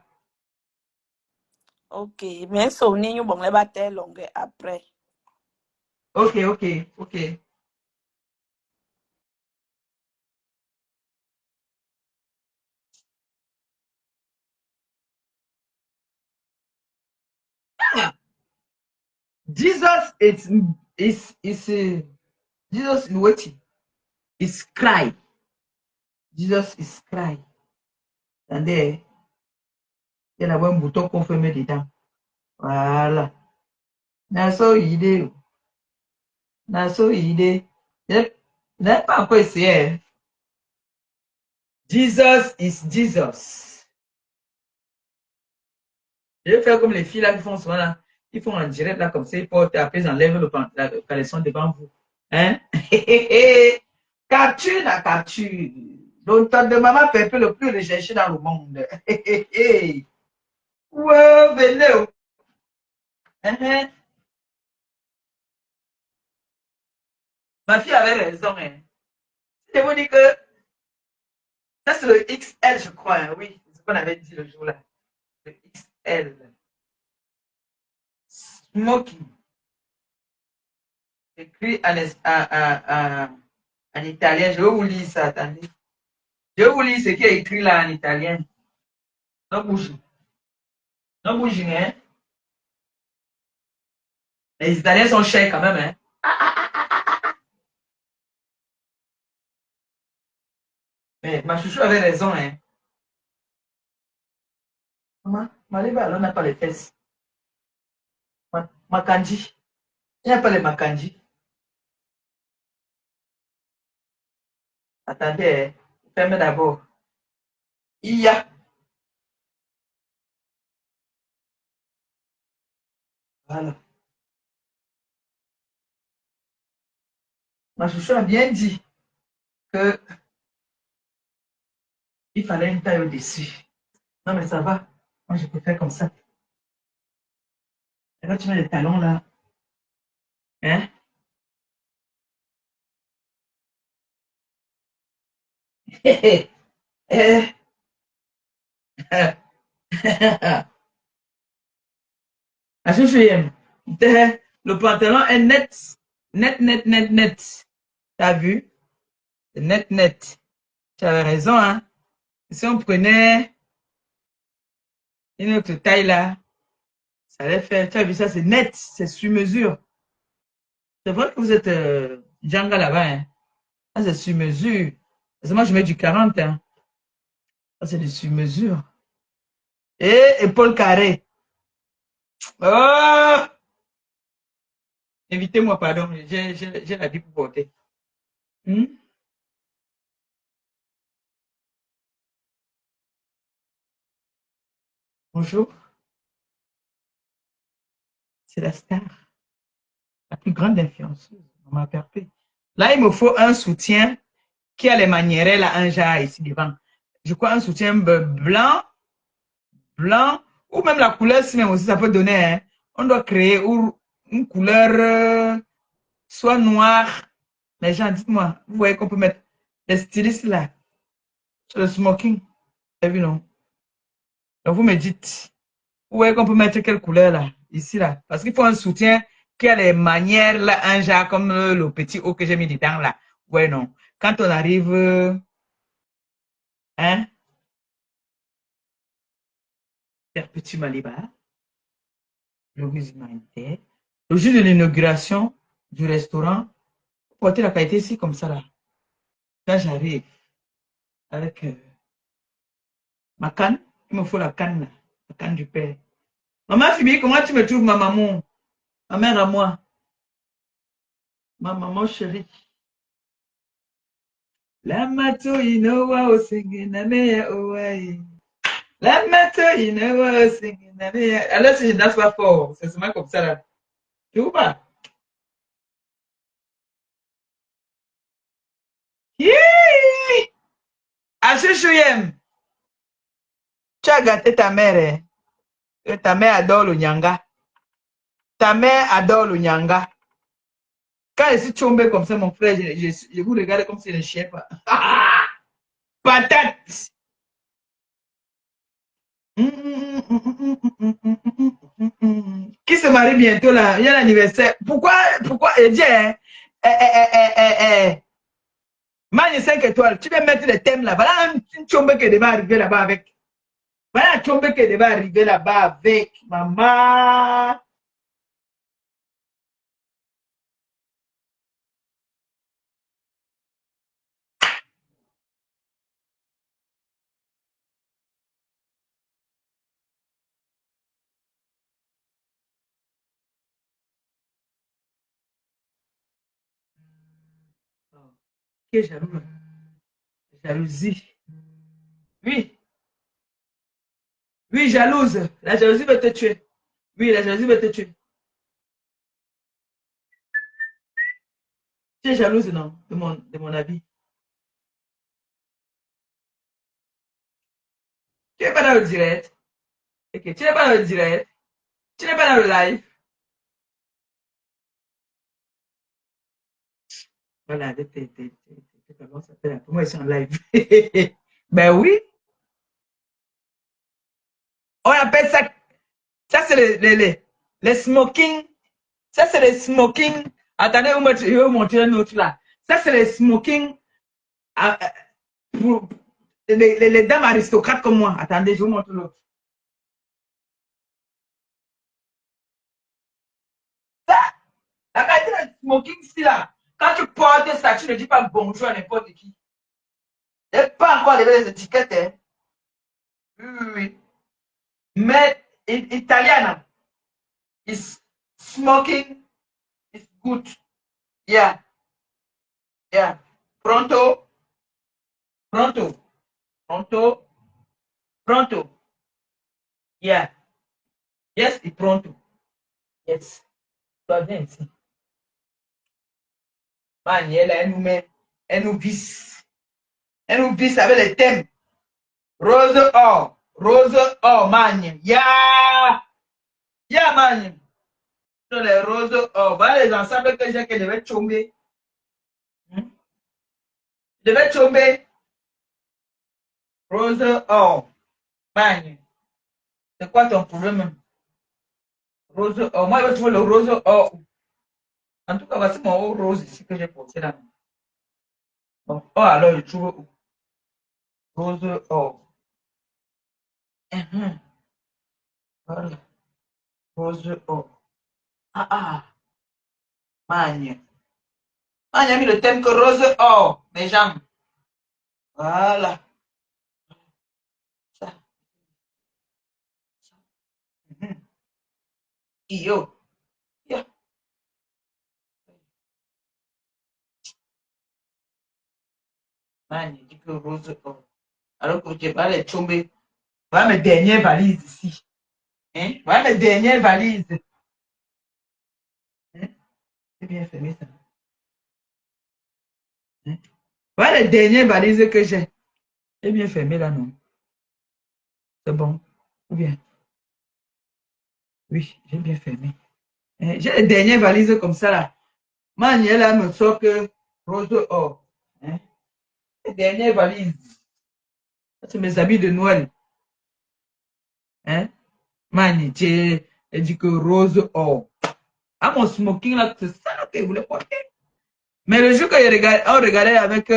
Ok, mais so ni bon le bate longue après. Ok. Ah, Jesus Jesus is waiting. Is cry. Jesus is cry. Attendez, il y a un bouton qu'on fait mettre dedans. Voilà. Naso idée. Je n'ai pas encore essayé. Jesus is Jesus. Je vais faire comme les filles là qui font souvent là. Ils font en direct là comme ça. Ils portent après ils enlèvent la caleçon devant vous. Hein? Capture la capture. L'auteur de maman Pépé le plus recherché dans le monde. Ouais, venez. Hein? Ma fille avait raison. Hein. Je vous dis que ça c'est le XL, je crois. Hein. Oui. qu'on avait dit le jour-là. Le XL. Smoking. Écrit en italien. Je vais vous lire ça, attendez. Je vais vous lire ce qui est écrit là en italien. Non bouge. Non bouge, hein. Les Italiens sont chers quand même, hein. Mais ma chouchou avait raison, hein. Maman, Maliba, on n'a pas les fesses. Makanji. Il n'y a pas les Makanji. Attendez, fermez d'abord. Il y a. Voilà. Ma chouchou a bien dit que il fallait une taille au-dessus. Non, mais ça va. Moi, je peux faire comme ça. Et là, tu mets les talons là. Hein? Ma chouchou aime. Le pantalon est net. Net, net, net, net. T'as vu? Net, net. Tu avais raison, hein? Si on prenait une autre taille là, ça allait faire. Tu as vu ça, c'est net, c'est sur mesure. C'est vrai que vous êtes Djanga là-bas, hein? Ça, c'est sur mesure. Parce que moi, je mets du 40, hein? Ça, c'est du sur mesure. Et épaule carrée. Oh! Invitez-moi, pardon. J'ai la vie pour porter. Bonjour. C'est la star. La plus grande influenceuse. On m'a perpé. Là, il me faut un soutien qui a les manières là, un genre ici devant. Je crois un soutien blanc, blanc, ou même la couleur, si même aussi ça peut donner. Hein. On doit créer une couleur soit noire. Les gens, dites-moi, vous voyez qu'on peut mettre les stylistes là, sur le smoking. Vous avez vu, non? Donc vous me dites, vous voyez qu'on peut mettre quelle couleur là, ici là. Parce qu'il faut un soutien qui a les manières là, un genre comme le petit haut que j'ai mis dedans là. Ouais, non. Quand on arrive, hein, vers Petit Maliba, l'Église humanitaire, le jour de l'inauguration du restaurant, porter la qualité ici comme ça là. Quand j'arrive avec ma canne, il me faut la canne là, la canne du père. Maman Fibi, comment tu me trouves ma maman? Ma mère à moi. Ma maman chérie. La mato inowa osengena meya owai. La mato inowa osengena meya. Alors si je danse pas fort, c'est seulement comme ça là. Tu vois pas? Hihi! Achouchouyem, tu as gâté ta mère. Hein? Et ta mère adore le nyanga. Ta mère adore le nyanga. Quand je suis tombé comme ça, mon frère, je vous regarde comme si je ne chiais pas. Ah, patate! Qui se marie bientôt là? Il y a l'anniversaire. Pourquoi, dis, hein? Magne 5 étoiles, tu vas mettre les thèmes là. Voilà une chombe qui devait arriver là-bas avec. Voilà une chombe qui devait arriver là-bas avec. Maman. Qui est jaloux? Jalousie. Oui. Oui, jalouse. La jalousie va te tuer. Oui, la jalousie va te tuer. Tu es jalouse, non? De mon avis. Tu n'es pas dans le direct. Ok, tu n'es pas dans le direct. Tu n'es pas dans le live. Voilà, comment ça s'appelle? Comment ils sont en live? Ben oui. On appelle ça. Ça, c'est les smoking. Ça, c'est les smoking. Attendez, je vais vous montrer un autre là. Ça, c'est les smoking pour les dames aristocrates comme moi. Attendez, je vous montre l'autre. Ça, la qualité de smoking ici là. Quand tu portes ça, tu ne dis pas bonjour à n'importe qui. Il n'y a pas encore les étiquettes. Hein. Oui. Mais italiana is smoking is good. Yeah. Yeah. Pronto. Pronto. Pronto. Pronto. Yeah. Yes, et pronto. Yes. Toi, viens ici. Maniel, elle nous visse. Elle nous visse avec les thèmes. Rose or. Rose or, man. Yeah. Yeah, man. Sur les roses or. Voilà les ensembles que j'ai que je vais tomber. Je vais tomber. Rose or. Man. C'est quoi ton problème? Rose or. Moi, je vais trouver le rose or. En tout cas, voici mon haut rose ici que j'ai porté là. Bon, oh, alors je trouve rose or. Voilà. Rose or. Ah. Magne. Magne a mis le thème que rose or. Mes jambes. Voilà. Ça. Yo. Yeah. Magne dit que rose or. Alors que je vais aller tomber. Voilà mes dernières valises ici. Hein? Voilà mes dernières valises. Hein? C'est bien fermé ça. Hein? Voilà les dernières valises que j'ai. C'est bien fermé là, non? C'est bon. Ou bien? Oui, j'ai bien fermé. Hein? J'ai les dernières valises comme ça là. Manuel là me sort que rose or. Hein? Les dernières valises. C'est mes habits de Noël. Hein? Mani, elle dit que rose or. Ah, mon smoking là, c'est ça que je voulais porter. Mais le jour que on regardait avec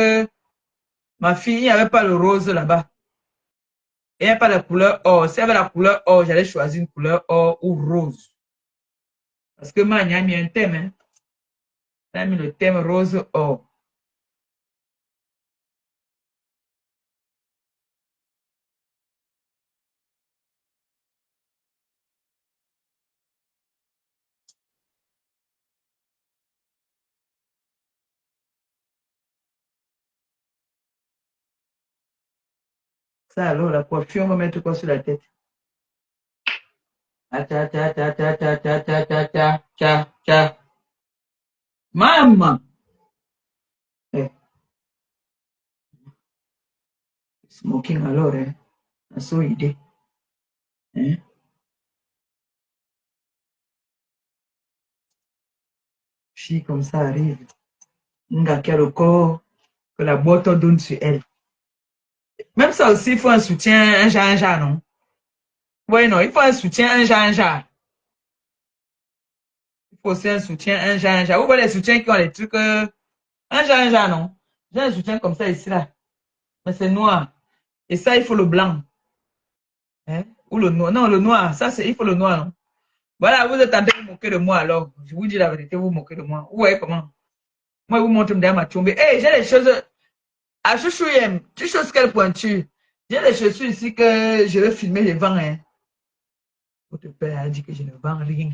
ma fille, il n'y avait pas le rose là-bas. Il n'y avait pas la couleur or. S'il y avait la couleur or, j'allais choisir une couleur or ou rose. Parce que Mani a mis un thème. Hein? Elle a mis le thème rose or. Ça alors, la coiffure, on va mettre quoi sur la tête? Maman! Eh, smoking alors, hein? C'est une idée. Hein? Fille comme ça arrive. Un gars qui a le corps que la boîte donne sur elle. Même ça aussi, il faut un soutien, un genre, non? Oui, non, il faut un soutien, un genre. Il faut aussi un soutien, un genre. Vous voyez les soutiens qui ont les trucs, un genre, non? J'ai un soutien comme ça ici, là. Mais c'est noir. Et ça, il faut le blanc. Hein? Ou le noir. Non, le noir. Ça, il faut le noir, non? Voilà, vous êtes en train de vous moquer de moi, alors. Je vous dis la vérité, vous vous moquez de moi. Vous voyez comment? Moi, je vous montre ma tombe. Hey, j'ai des choses. À chouchou, tu choses quelle pointure? J'ai des chaussures ici que je vais filmer les vents, hein. Votre père a dit que je ne vends rien.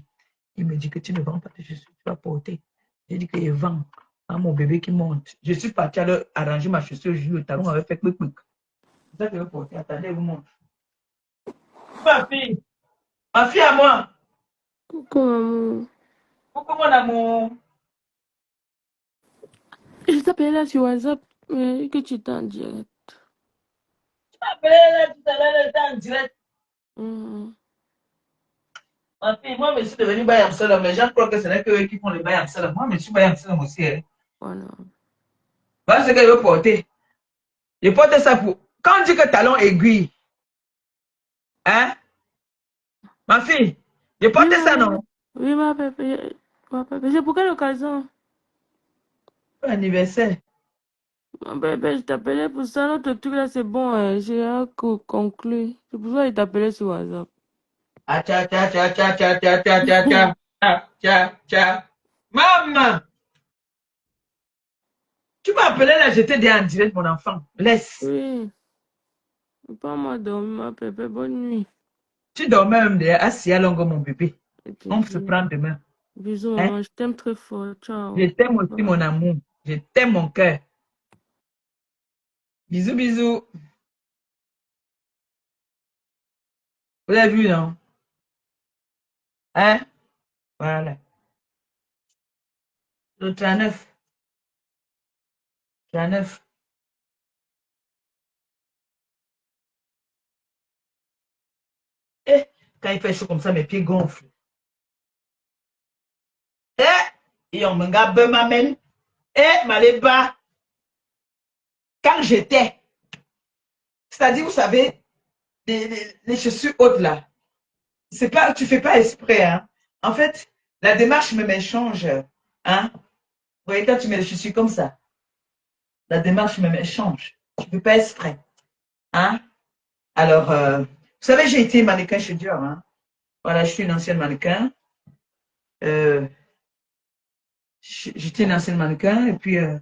Il me dit que tu ne vends pas tes chaussures, tu vas porter. J'ai dit que je vends à mon bébé qui monte. Je suis parti à arranger ma chaussure, le talon avait fait quick. C'est ça que je vais porter. Attendez, je vous montre. Ma fille à moi. Coucou, maman. Coucou, mon amour. Je t'appelais là sur WhatsApp, mais que tu étais en direct. Tu m'as appelé là tout à l'heure, j'étais en direct. Ma fille, moi, je suis devenu Bayam Salam. Les gens croient que ce n'est que eux qui font le Bayam Salam. Moi, je suis Bayam Salam aussi. Hein. Voilà. Voilà ce que je veux porter. Je porte ça pour. Quand on dit que talon aiguille, hein? Ma fille, je Oui, portais ma ça, bébé. non? Oui, ma bébé. Ma bébé. C'est pour quelle occasion? Pour l'anniversaire. Ma bébé, je t'appelais pour ça. Notre truc là, c'est bon. J'ai conclu. C'est pour ça que je t'appelais sur WhatsApp. Ah, tcha, tcha, tcha, tcha, tcha, tcha, tcha, tcha, tcha. Ah, tcha, tcha. Maman, tu m'as appelé là, j'étais déjà en direct, mon enfant. Laisse. Oui. Pas moi dormir, ma bébé. Bonne nuit. Tu dormais même déjà assis à longueur, mon bébé. Ok, On se prend demain. bisous, Hein? maman. Je t'aime très fort. Je Ciao. t'aime aussi, Bye. mon amour. Je t'aime, mon cœur. Bisous, bisous. Vous l'avez vu, non? Hein? Voilà. Le 39. 39. Eh, quand il fait chaud comme ça, mes pieds gonflent. Eh, et on me garde m'amène. Eh, Maléba, quand j'étais, c'est-à-dire, vous savez, les chaussures hautes là, c'est pas, tu fais pas exprès, hein. En fait, la démarche même change, hein. Vous voyez, quand tu mets les chaussures comme ça, la démarche même change. Tu fais pas exprès, hein. Alors, vous savez, j'ai été mannequin chez Dior, hein. Voilà, je suis une ancienne mannequin. Euh, J'étais une ancienne mannequin et puis le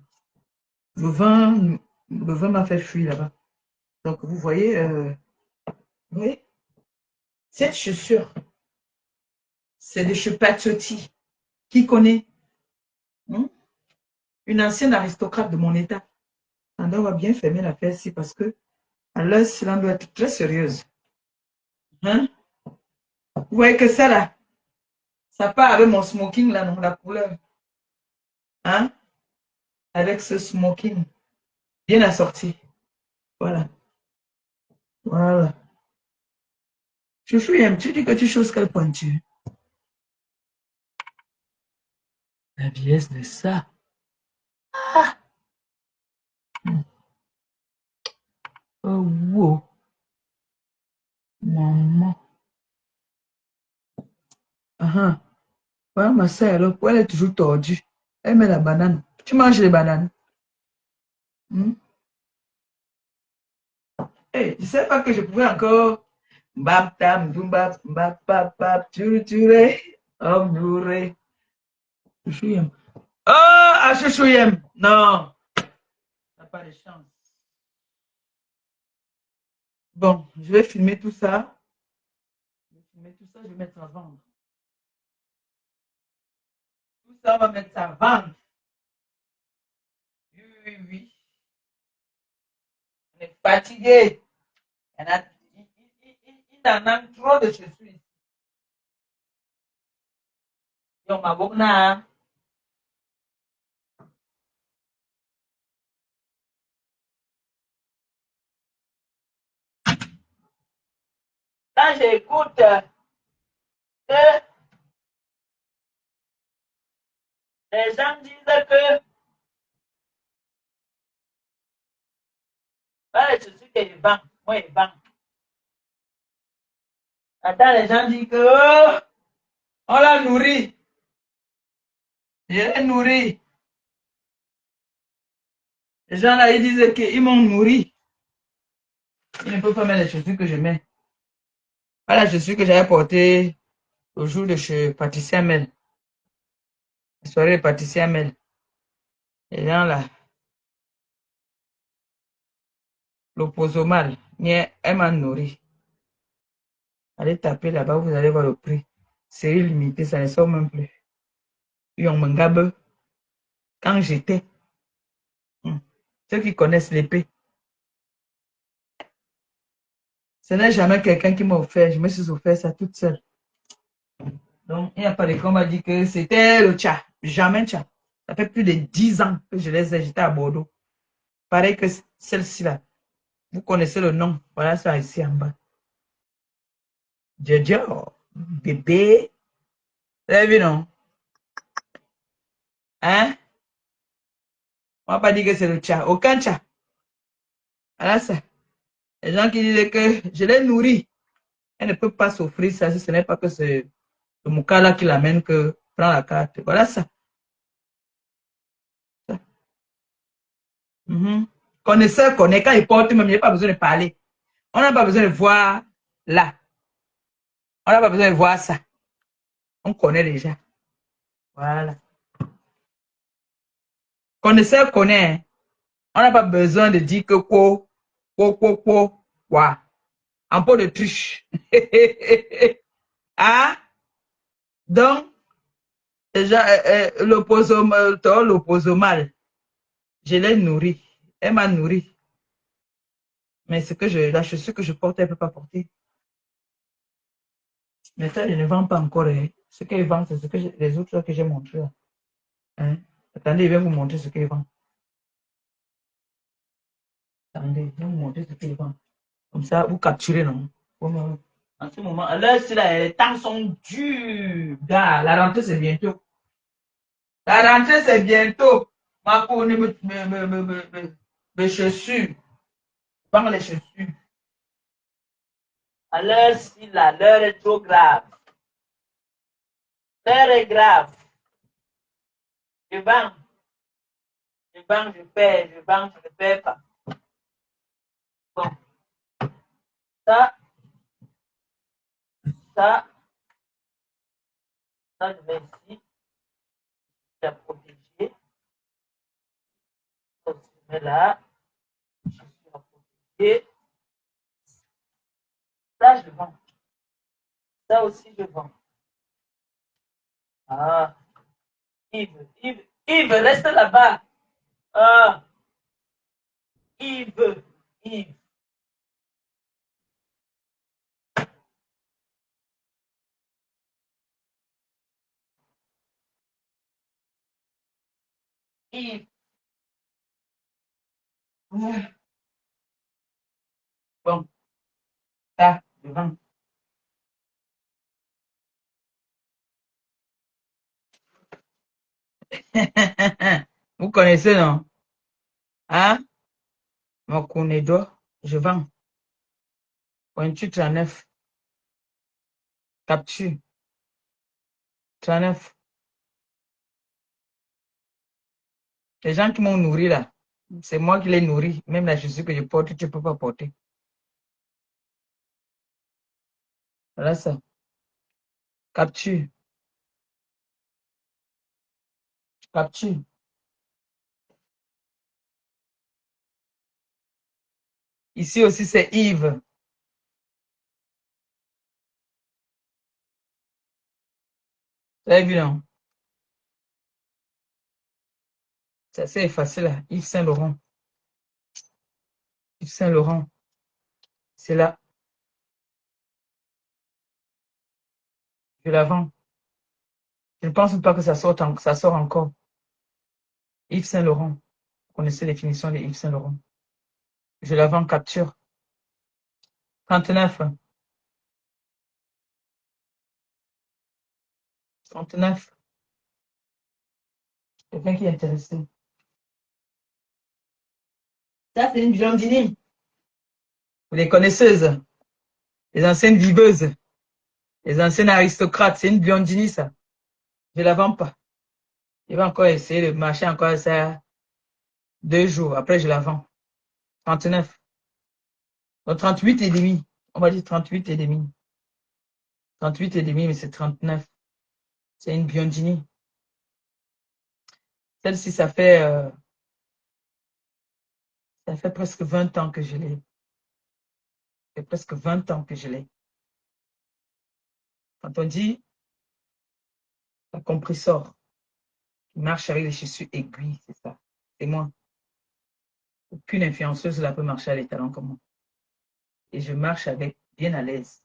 vin, le vin m'a fait fuir là-bas. Donc, vous voyez, cette chaussure, c'est de chez Patsotti. Qui connaît? Hein? Une ancienne aristocrate de mon état. On doit bien fermer l'affaire ici parce que à l'heure, cela doit être très sérieuse. Hein? Vous voyez que ça là, ça part avec mon smoking là, non, la couleur. Hein? Avec ce smoking bien assorti. Voilà. Voilà. Chouchou, tu dis que tu choses quelle pointure? La vieillesse de ça. Ah! Oh, wow. Maman. Ah, voilà ma soeur, alors, elle est toujours tordue. Elle met la banane. Tu manges les bananes? Hmm? Hey, je ne sais pas que je pouvais encore. Bap, tam, boum, bap, bap, bap, bap, turé, homme nourré. Chouchouyem. Oh, ah, chouchouyem. Non, t'as pas de chance. Bon, je vais filmer tout ça. Je vais filmer tout ça, je vais mettre à vendre. Tout ça, on va mettre ça à vendre. Oui, oui, oui. On est fatigué. Il en a trop de chaussures ici. Yo, ma bobna. Quand j'écoute que les gens disent que les chaussures que je vends, moi je vends. Attends, les gens disent que oh, on l'a nourri. Je l'ai nourri. Les gens là, ils disent qu'ils m'ont nourri. Ils ne peuvent pas mettre les chaussures que je mets. Voilà les chaussures que j'avais portées au jour de chez Patricia Mel. La soirée de Patricia Mel. Les gens là, l'opposomal, elle m'a nourri. Allez taper là-bas, vous allez voir le prix. Série limitée, ça ne sort même plus. Yongmengabe, quand j'étais, ceux qui connaissent l'épée, ce n'est jamais quelqu'un qui m'a offert, je me suis offert ça toute seule. Donc, il n'y a pas de qu'on m'a dit que c'était le tcha. Jamais tcha. Ça fait plus de 10 ans que je les ai, j'étais à Bordeaux. Pareil que celle-ci là. Vous connaissez le nom. Voilà ça ici en bas. Jojo, bébé. Vous avez vu, non? Hein? On va pas dire que c'est le tcha. Aucun tcha. Voilà ça. Les gens qui disent que je l'ai nourri. Elle ne peut pas s'offrir ça si ce n'est pas que c'est le Moukala qui l'amène que prend la carte. Voilà ça. Connaisseur connaît. Quand il porte, même, il n'y a pas besoin de parler. On n'a pas besoin de voir là. On n'a pas besoin de voir ça. On connaît déjà. Voilà. Connaisseur connaît. On n'a pas besoin de dire que quoi. Un peu de triche. Ah, donc, déjà, l'opposomal, je l'ai nourri. Elle m'a nourri. Mais ce que la chaussure que je porte, elle ne peut pas porter. Mais ça, je ne vends pas encore. Hein. Ce qu'elle vend, c'est ce que les autres que j'ai montré. Hein? Attendez, je vais vous montrer ce qu'elle vend. Attendez, je vais vous montrer ce qu'elle vend. Comme ça, vous capturez, non? En ce moment, là, les temps sont durs. Gars, la rentrée, c'est bientôt. La rentrée, c'est bientôt. Ma connaît mes chaussures. Vends les chaussures. À l'heure-ci, l'heure est trop grave. L'heure est grave. Je vends. Je vends, je perds. Je vends, je ne perds pas. Bon. Ça, je vais ici. Je vais protéger. Je mets là. Je suis à protéger. Ça, je vends. Ça aussi, je vends. Ah. Yves, reste là-bas. Ah. Yves. Bon. Ça, je vends. Vous connaissez, non? Hein? Mon Konedo, je vends. Pointu 39. Capture. 39. Les gens qui m'ont nourri là, c'est moi qui les nourris. Même la chaussure que je porte, tu ne peux pas porter. Voilà ça. Capture. Capture. Ici aussi, c'est Yves. Vous avez vu, non? C'est assez effacé là. Yves Saint-Laurent. Yves Saint-Laurent. C'est là. Je la vends. Je ne pense pas que ça sort encore. Yves Saint-Laurent. Vous connaissez les finitions de Yves Saint-Laurent. Je la vends capture. 39. 39. Quelqu'un qui est intéressé. Ça, c'est une blondine. Vous les connaisseuses. Les anciennes viveuses. Les anciennes aristocrates. C'est une blondine, ça. Je ne la vends pas. Je vais encore essayer de marcher encore ça 2 jours. Après, je la vends. 39. Donc, 38 et demi. On va dire 38 et demi. 38 et demi, mais c'est 39. C'est une biondini. Celle-ci, ça fait presque 20 ans que je l'ai. Ça fait presque 20 ans que je l'ai. Quand on dit la compressor, qui marche avec les chaussures aiguilles, c'est ça. C'est moi. Aucune influenceuse ne peut marcher à les talons comme moi. Et je marche avec bien à l'aise.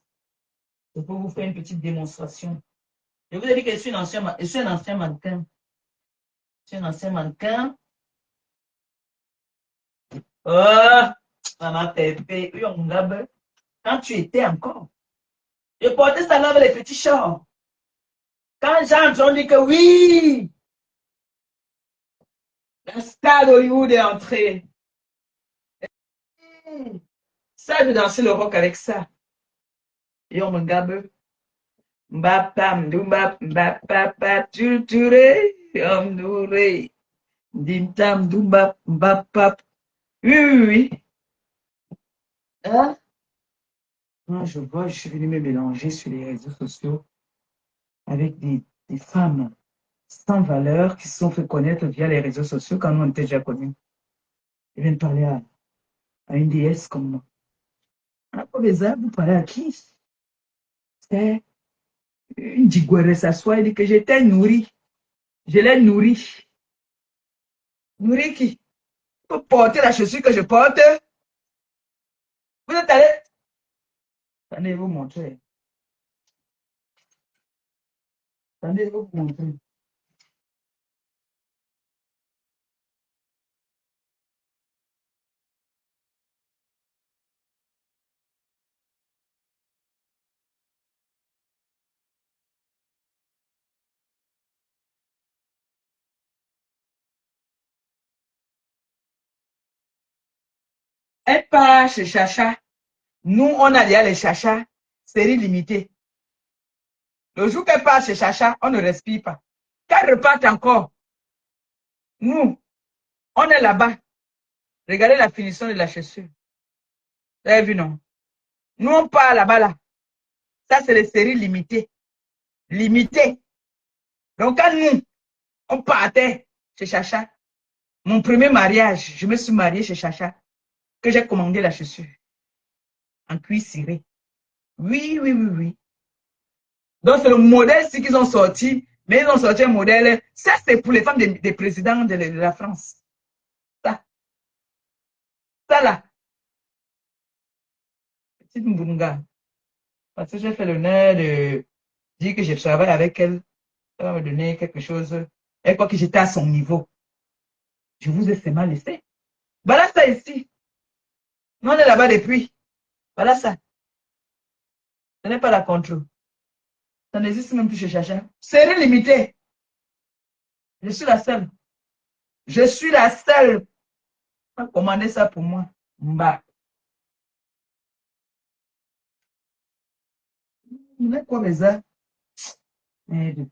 Je peux vous faire une petite démonstration. Je vous ai dit que je suis un ancien mannequin. Je suis un ancien mannequin. Oh, maman Pépé, quand tu étais encore, je portais ça là avec les petits shorts. Quand j'entre, on dit que oui, la star d'Hollywood est entrée. Ça, je dansais le rock avec ça. Et on me gabe. Mbapam, mbap, mbapapa, tuture, omdoure. Dimtam, dumbap, mbapap. Oui, oui, oui. Hein? Moi, je vois, je suis venu me mélanger sur les réseaux sociaux avec des femmes sans valeur qui se sont fait connaître via les réseaux sociaux quand nous on était déjà connus. Ils viennent parler à une déesse comme moi. Ah, vous parlez à qui? C'est une digouere s'assoit et dit que j'étais nourrie. Je l'ai nourrie. Nourrie qui? Pour porter la chaussure que je porte. Vous êtes allé? Attendez, vous montrer. Attendez, vous montrer. Elle part chez Chacha. Nous, on a déjà les Chacha, série limitée. Le jour qu'elle part chez Chacha, on ne respire pas. Qu'elle reparte encore, nous, on est là-bas. Regardez la finition de la chaussure. Vous avez vu, non? Nous, on part là-bas, là. Ça, c'est les séries limitées. Limitées. Donc, quand nous, on partait chez Chacha, mon premier mariage, je me suis mariée chez Chacha, que j'ai commandé la chaussure en cuir ciré. Oui, oui, oui, oui. Donc, c'est le modèle ci qu'ils ont sorti, mais ils ont sorti un modèle. Ça, c'est pour les femmes des présidents de la France. Ça, ça là, petite Mbunga. Parce que j'ai fait l'honneur de dire que je travaille avec elle. Elle va me donner quelque chose. Elle croit que j'étais à son niveau. Je vous ai seulement laissé. Voilà ça ici. Nous, on est là-bas depuis. Voilà ça. Ce n'est pas la contrôle. Ça n'existe même plus chez Chacha. Série limitée. Je suis la seule. Je suis la seule. On a commandé ça pour moi. Mba. Vous êtes quoi, mes œufs? Merde.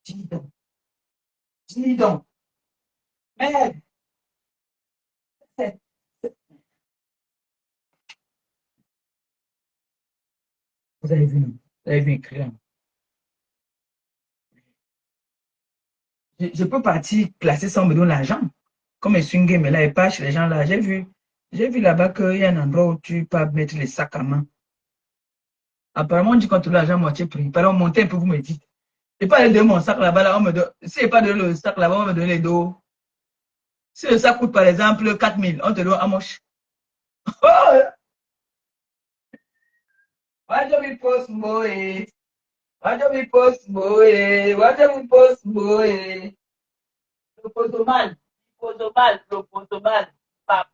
Dis donc. Dis donc. Merde. Vous avez vu, non? Vous avez vu écrire. Je peux partir classer sans me donner l'argent. Comme je suis une game là et pas chez les gens là. J'ai vu là-bas qu'il y a un endroit où tu peux mettre les sacs à main. Apparemment, on dit qu'on te donne l'argent moitié prix. Par exemple, montez un peu, vous me dites. Je pas aller donner mon sac là-bas, là, on me donne. Si je n'ai pas donné le sac là-bas, on va me donner les dos. Si le sac coûte par exemple 4 000, on te donne à moche. Oh! Wajo mi post boy. Wajo mi post boy. Wajo mi post boy. Le potomal. Potomal. Le potomal. Pas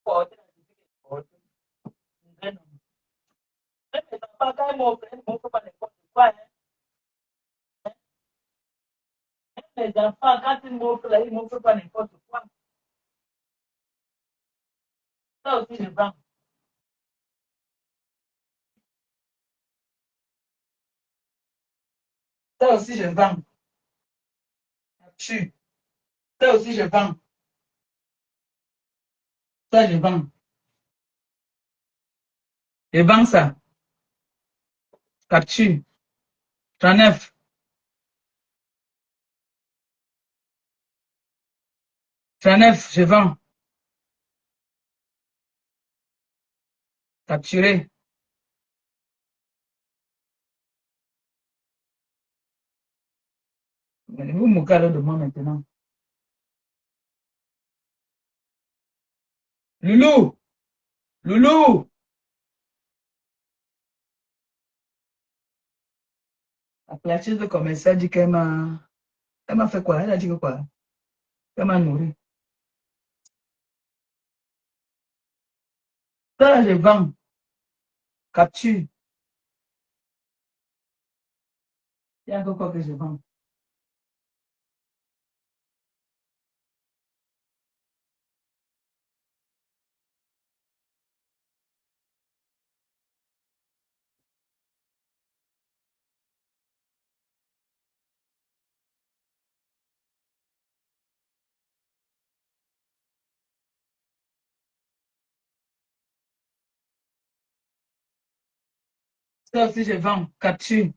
porter la musique. Même les enfants, quand ils m'offrent pas n'importe quoi. Même les enfants, quand ils m'offrent là, ils m'offrent pas n'importe quoi. Ça aussi, je vends. Ça aussi, je vends. Ça aussi, je vends. Ça, je vends. Je vends ça. Capture. 39. 39, je vends. Capturé. Vous me calez de moi maintenant. Loulou! Loulou! La chef de commercial dit qu'elle m'a fait quoi? Elle a dit que quoi? Elle m'a nourri. Ça, là, je vends. Capture. Il y a encore quoi que je vends. Ça aussi, je vends. Capture.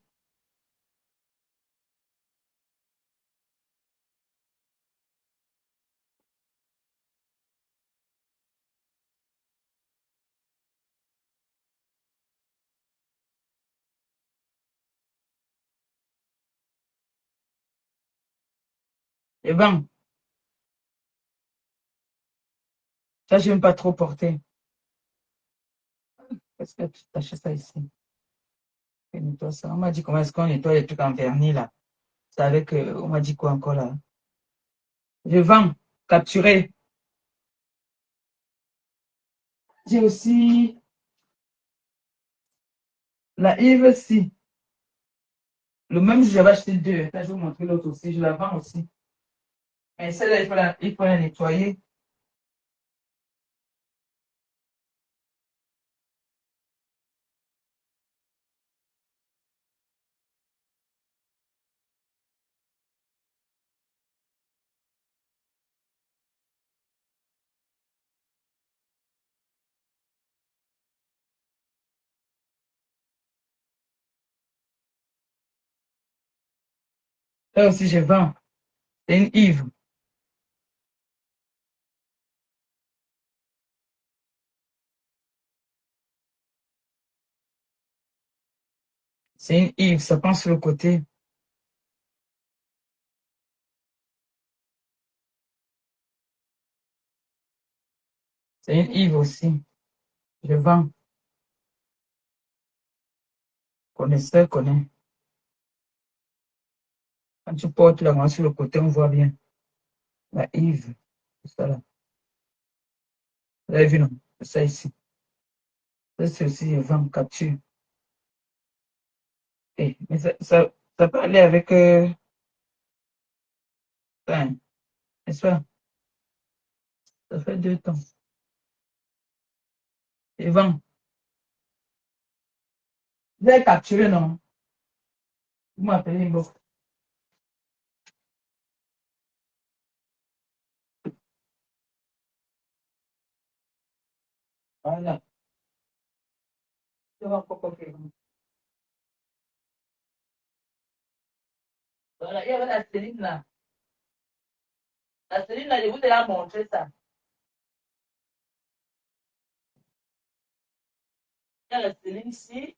Je vends. Ça, je n'aime pas trop porter. Est-ce que tu t'achètes ça ici? Et nettoie ça. On m'a dit comment est-ce qu'on nettoie les trucs en vernis là. C'est avec, on m'a dit quoi encore là? Je vends. Capturé. J'ai aussi la Yves si. Le même, j'avais acheté deux. Ça, je vais vous montrer l'autre aussi. Je la vends aussi. Mais celle-là, il faut la nettoyer. Ça aussi, je vends. C'est une Yves. C'est une Yves. Ça prend sur le côté. C'est une Yves aussi. Je vends. Connaisseur connaît. Quand tu portes la main sur le côté, on voit bien. La Yves. C'est ça là. Vous avez vu, non? C'est ça ici. Ça, c'est aussi, je vends. Capture. Mais ça peut aller avec. Ça, n'est-ce pas? Ça fait 2 temps. Je vends. Vous avez capturé, non? Vous m'appelez une box. Voilà. Je vends pourquoi que je vends. Voilà, il y avait la Céline là. La Céline là, je vous ai déjà montré ça. Il y a la Céline ici.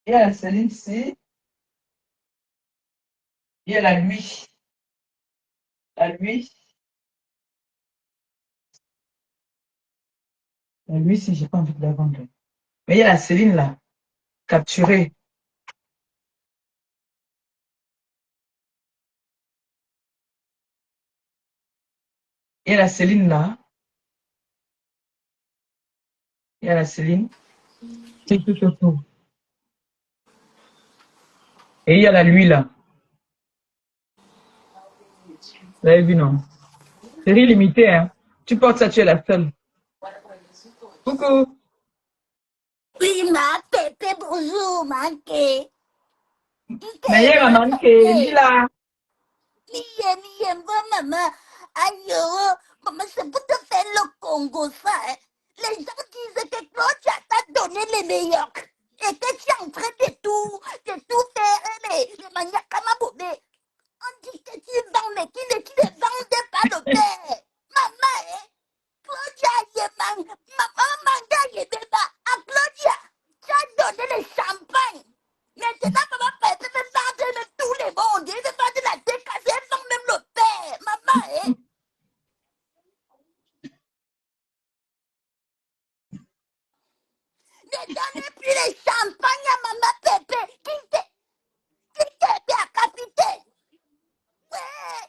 Il y a la Céline ici. Il y a la nuit. La nuit. La nuit, si j'ai pas envie de la vendre. Mais il y a la Céline là. Capturée. Il y a la Céline là. Il y a la Céline. C'est tout autour. Et il y a la nuit là. Vous avez vu, non? Série limitée, hein. Tu portes ça, tu es la seule. Coucou. Oui, ma Pépé, bonjour, manqué. Meilleur à manquer. Dis là. Niye, maman. Aïe, maman, c'est pour te faire le Congo, ça. Hein. Les gens disent que Claudia t'a donné les meilleurs. Et que tu es en train de tout faire, les maniaques kamabobé. On dit que tu vends, mais qui ne vendait pas le père. Maman, hein. Claudia, maman, manga, bébé. À Claudia, tu as donné le champagne. Maintenant, maman, peut vendre de tous les mondes. Il veut vendre la décasée, elle vend même le père. Maman, hein. Ne donnez plus les champagnes à maman Pépé. Qui t'aide à capiter. Ouais.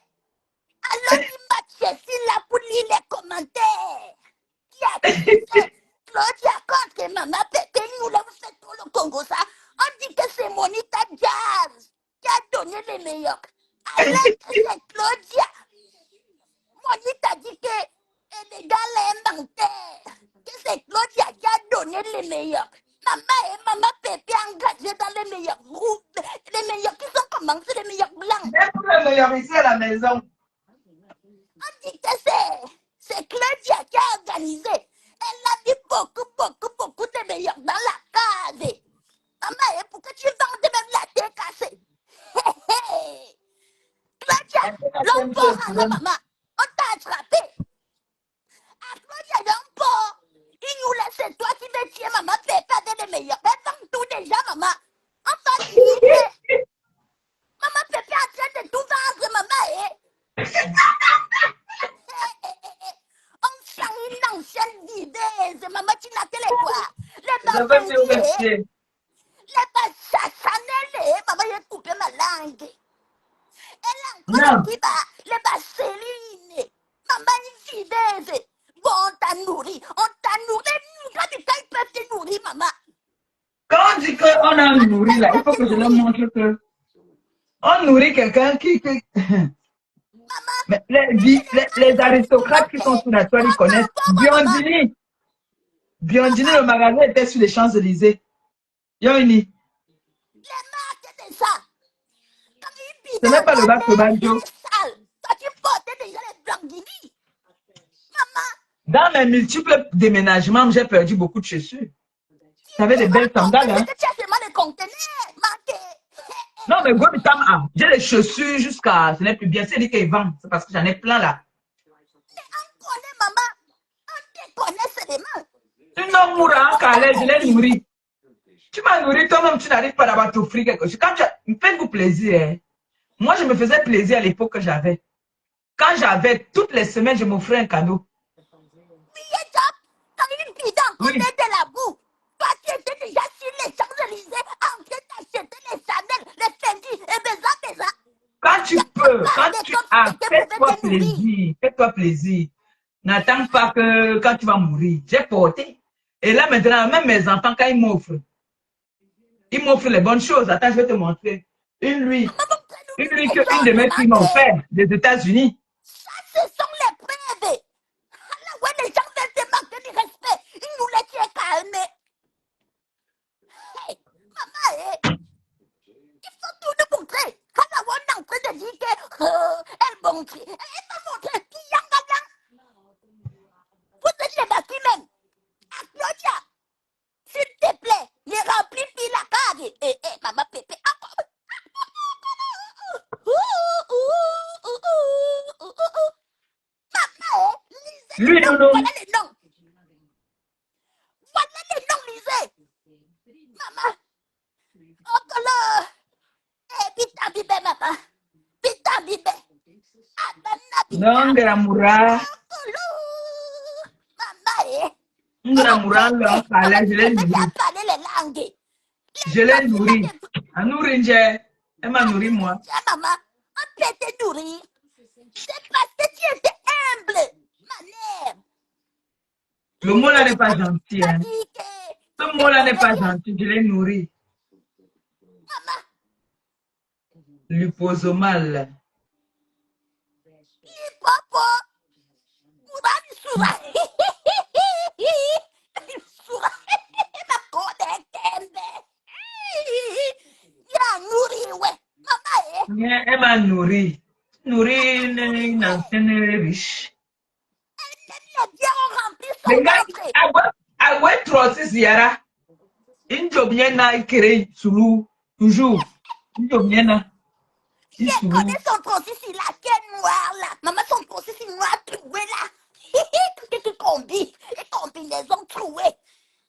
Alors, il m'a cherché là pour lire les commentaires. Qui a dit que Claudia contre maman Pépé, nous l'avons fait pour le Congo, ça. On dit que c'est Monita Jazz qui a donné les meilleurs. Alors que c'est Claudia. Monita dit que les gars l'aiment menteur. que c'est Claudia qui a donné les meilleurs. Maman Pépé engagé dans les meilleurs groupes, les meilleurs qui sont commencés, les meilleurs blancs. Même pour le meilleur ici à la maison. On dit que c'est Claudia qui a organisé. Elle a mis beaucoup de meilleurs dans la case. Maman, pourquoi tu vends même la tête cassée? Claudia, l'homme pour rendre maman. On t'a attrapé. À Claudia, l'homme pour. Il nous laisse, c'est toi qui me tiens, maman. Pépé avec les meilleurs. Mais vends tout déjà, maman. On va dire que maman Pépé est en train de tout vendre, maman. On sent une ancienne videuse. Maman, tu n'as que les quoi? Les Je vais faire babandiers. remercier. Les bassassanelles. Maman, j'ai coupé ma langue. Elle a encore Non. les vaseline. Maman, une videuse. Bon, on t'a nourri. On t'a nourri. Quand ils peuvent te nourrir, maman. Quand on dit qu'on a nourri, là, il faut que je leur montre que on nourrit quelqu'un qui... Mais les aristocrates qui sont sur la toile, ils connaissent. Biondini. Biondini, le magasin était sur les Champs-Élysées. Yoni. Les marques de ça. Ce n'est pas le bac de Banjo. Toi, tu portais déjà les blanguini. Maman. Dans mes multiples déménagements, j'ai perdu beaucoup de chaussures. J'avais des belles sandales. Hein? Tu as seulement les conteneurs. Non, mais Gomitama, j'ai les chaussures jusqu'à... Ce n'est plus bien, c'est dit qu'ils vendent. C'est parce que j'en ai plein là. Mais on connaît, maman. On te connaît seulement. Tu n'as mourra en calais, je l'ai nourri. Tu m'as nourri, toi-même, tu n'arrives pas d'abord à t'offrir quelque chose. Quand tu as... Faites-vous plaisir. Hein? Moi, je me faisais plaisir à l'époque que j'avais. Quand j'avais, toutes les semaines, je m'offrais un cadeau. Quand une bidon connaît de la boue, toi, tu étais déjà sur les Champs-Élysées en train d'acheter les Chanel, les Fendi et Beza. Quand tu peux, quand tu as, fais-toi plaisir. Fais-toi plaisir. N'attends pas que quand tu vas mourir. J'ai porté. Et là, maintenant, même mes enfants, quand ils m'offrent les bonnes choses. Attends, je vais te montrer. Une lui que une de mes filles m'ont fait des États-Unis. Ça, ce sont les preuves. Alors, ouais, les gens veulent te manquer du respect. Ils nous laissent calmer. Hey, maman, il faut tout nous montrer. Alors, on est en train de dire qu'elle montre. Elle va montrer. Vous êtes les bâtis même. Claudia, s'il te plaît, ne remplis plus la case. Maman Pépé, encore. Maman, lisez Lui, les noms. non. Voilà les noms. Voilà les noms, lisez. Maman. Encore là. Pita bibé, maman. Pita bibé. Non, Gramoura. Maman, Gramoura, là, je l'ai nourri. parler les langues. Je l'ai nourri. À nourrir, elle m'a nourri, moi. Maman, on peut te nourrir. C'est parce que tu étais humble, ma mère. Le mot là n'est pas gentil. Hein. Ce mot là n'est pas gentil. Je l'ai nourri. Maman. Liposomal. Papa. Mourani Soura. Soura. Ma code tembe. Ya nourri, ouais. Maman, Elle m'a nourri. Nourri une ancienne riche. Les gars, à ouais, trop, c'est Yara. Une jobienne créé sous toujours. Une jobienne. Je connais son processus, la quête noire là. Maman, son processus noir trouvé là. Tu combines. Les combinaisons trouées.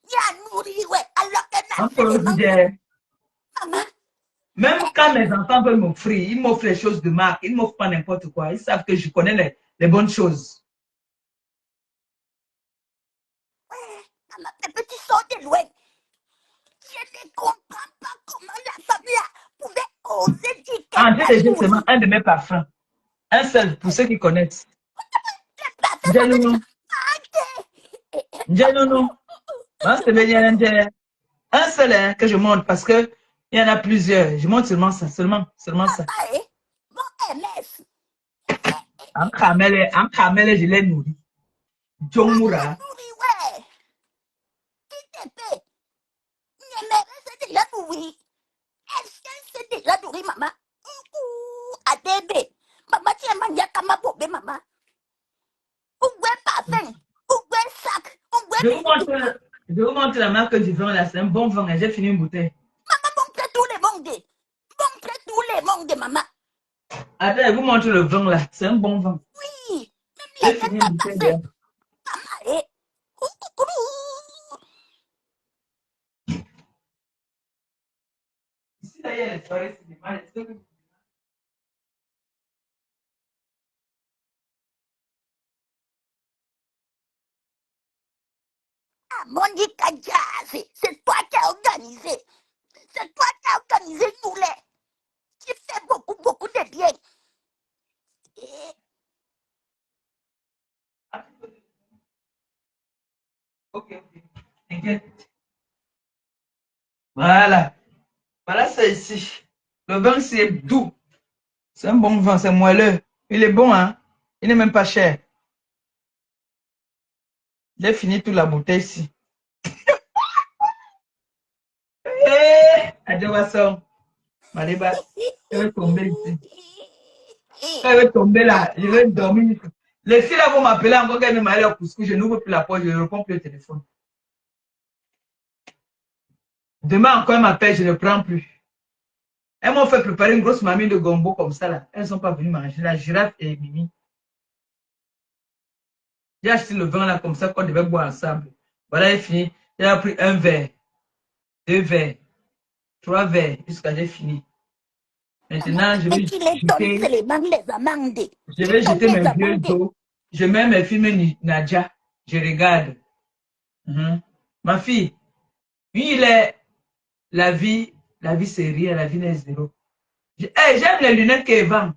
Il y a nourri, ouais. Alors qu'elle n'a pas. Maman. Même quand mes enfants veulent m'offrir, ils m'offrent les choses de marque. Ils ne m'offrent pas n'importe quoi. Ils savent que je connais les bonnes choses. Ouais, maman, petit sort de loin. Je ne comprends pas comment la famille pouvait oser dire qu'elle j'ai déjà seulement un de mes parfums. Un seul, pour ceux qui connaissent. Djanounou. Djanounou. Un seul hein, que je montre parce que il y en a plusieurs. Je montre seulement ça. Seulement ça. Bon, MS. En camel, je l'ai nourri. Djomura. Pépé, Nyemere c'est déjà nourri. Est-ce qu'elle s'est déjà nourrie, maman? Adébé, maman, tu es mania kama bobe, maman. Où est parfum? Où est sac? Où Je est vous montre, je vous montre la marque du vin là. C'est un bon vin. J'ai fini une bouteille. maman, montre tous les mondes. Montre tous les mondes, maman. Attends, je vous montre le vin là. C'est un bon vin. Oui, même J'ai les fini gens une pas bouteille passé. déjà. Maman, eh. Coucou. Ici, là, il y a les soirées cinéma. Ah, Mondi Kadja, c'est toi qui as organisé. C'est toi qui as organisé nous les. Tu fais beaucoup, beaucoup de bien. Eh, Ok, ok. T'inquiète. Voilà. Voilà, c'est ici. Le vin, c'est doux. C'est un bon vin, c'est moelleux. Il est bon, hein? Il n'est même pas cher. J'ai fini toute la bouteille ici. Hé! Adjoason. Maliba. Je vais tomber ici. eh. Quand je vais tomber là, je vais dormir. Les filles là vont m'appeler encore qu'elles me m'aillent au couscous. Je n'ouvre plus la porte, je ne réponds plus au téléphone. Demain encore, elles m'appellent, je ne prends plus. Elles m'ont fait préparer une grosse mamie de gombo comme ça là. Elles ne sont pas venues manger. La girafe et Mimi. J'ai acheté le vin là comme ça qu'on devait boire ensemble. Voilà, il est fini. J'ai pris un verre, deux verres, trois verres, jusqu'à j'ai fini. Maman, Maintenant, et qui les donne, c'est les banques les amendes. je Qui vais donne jeter les mes vieux amendes? dos. Je mets mes films Nadia. Je regarde. Ma fille, lui, il est la vie c'est rien, la vie n'est zéro. Hey, j'aime les lunettes qu'elle vend.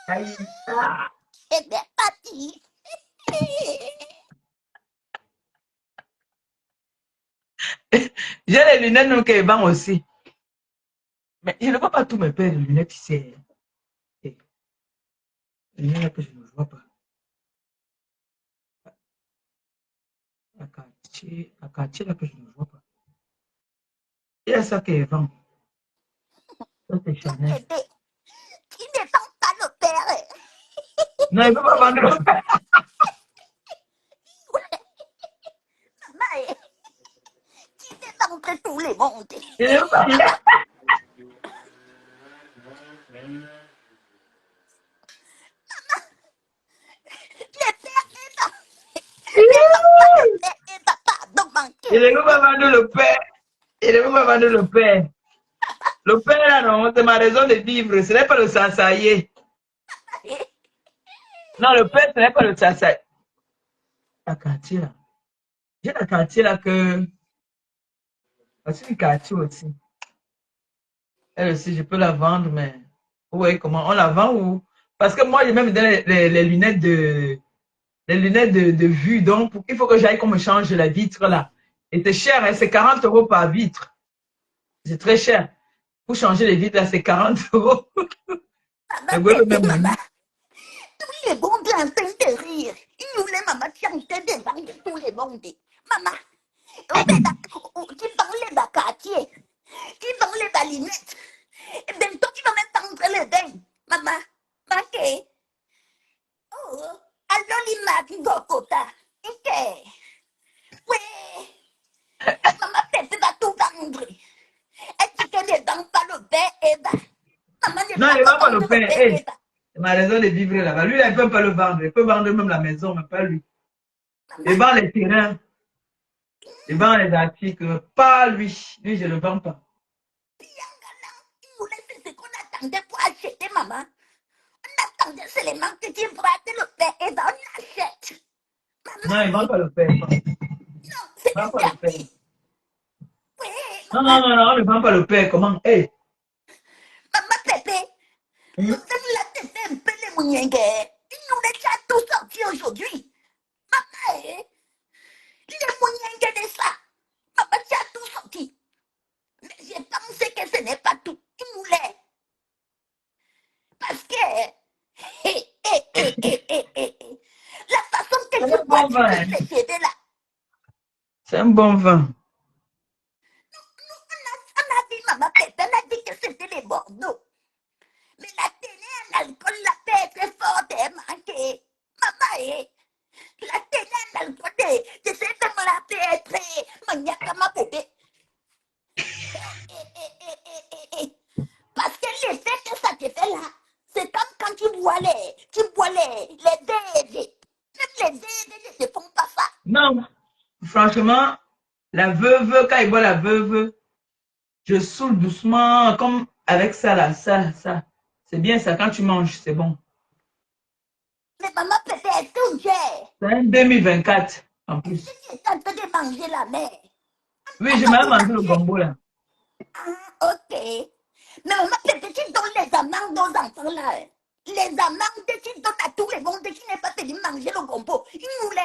Aïe. Ah. C'est bien parti. J'ai les lunettes qu'elle vend aussi. Mais je ne vois pas tous mes paires de lunettes ici. Hey, les lunettes que je ne vois pas. La quartier là que je ne vois pas. Il y a ça qu'elle vend. Ça, c'est Chanel. Bébé, qui ne vend pas le père. Non, il ne peut pas vendre. Maman, qui ne vend que tous les mondes. Il ne peut pas. Le père est là. Ne vend pas le père et va pas donc Il ne manquer. peut pas vendre le pain. Il ne peut pas vendre le pain. Le pain là, non, c'est ma raison de vivre. Ce n'est pas le sansaïe. Non, le pain, ce n'est pas le sansaïe. La quartier là. J'ai la quartier là que. C'est une quartier aussi. Elle aussi, je peux la vendre, mais. Vous voyez comment on la vend ou. Parce que moi, j'ai même donné les lunettes de. Les lunettes de vue. Donc, il faut que j'aille qu'on me change la vitre là. Et c'est cher, hein, c'est 40 € par vitre. C'est très cher. Pour changer les vitres là, c'est 40 €. Mais Maman, oui, le bébé, même maman. monnaie. Tous les mondes en train de rire. Ils nous les maman chantent de vendre tous les mondes. Maman, tu parlais de quartier. Tu parlais de lunettes. Et bientôt, tu vas même prendre le bain. Maman, ok. Oh, allons l'image Gokota. Ok. Oui. Maman, Pépé va tout vendre. Et tu ne vends pas le bain, Eva. Maman ne Non, va il ne pas vend pas vendre le le pain. bain, Hey, Eva. c'est ma raison de vivre là-bas. Lui, là, il ne peut pas le vendre. Il peut vendre même la maison, mais pas lui. Maman, Il vend les terrains. Il vend les articles. Pas lui. Lui, je ne le vends pas. il nous laisse ce qu'on attendait pour acheter, maman. On attendait seulement que tu braques le pain, Eva, on achète. Non, il ne vend Maman, pas le pain. Il non, c'est ne vend pas le pain. interdit. Oui, Non, non, maman. non, non, on ne vend pas le pain. Comment? Hey. Maman Pépé, nous sommes là de faire un peu les moyennes. Il nous laisse à tout sortir aujourd'hui. Maman, les moyennes de ça. Maman, tu as tout sorti. Mais j'ai pensé que ce n'est pas tout. Il nous laisse. Parce que la façon vin. que Hein. ces CD-là. C'est un bon vin. On a dit, maman Pépé, on a dit que c'était les Bordeaux. Mais la télé, l'alcool, la paix est très forte et manquée. Maman, la télé, l'alcool, je sais que la paix est très maniaque à ma bébé. Parce que l'effet que ça te fait là, c'est comme quand tu bois les DD. Même les DD ne te font pas ça. Non, franchement, la veuve, quand il boit la veuve, je saoule doucement, comme avec ça là, ça. C'est bien ça, quand tu manges, c'est bon. Mais maman peut-être tout gère. C'est un 2024 en plus. Tu es en train de manger la mer. Oui, je m'ai mangé le gombo là. Ah, ok. Mais maman peut-être tu donnes les amendes aux enfants là. Les amendes, tu donnes à tous les monde qui n'est pas tenu manger le gombo. Ils nous les.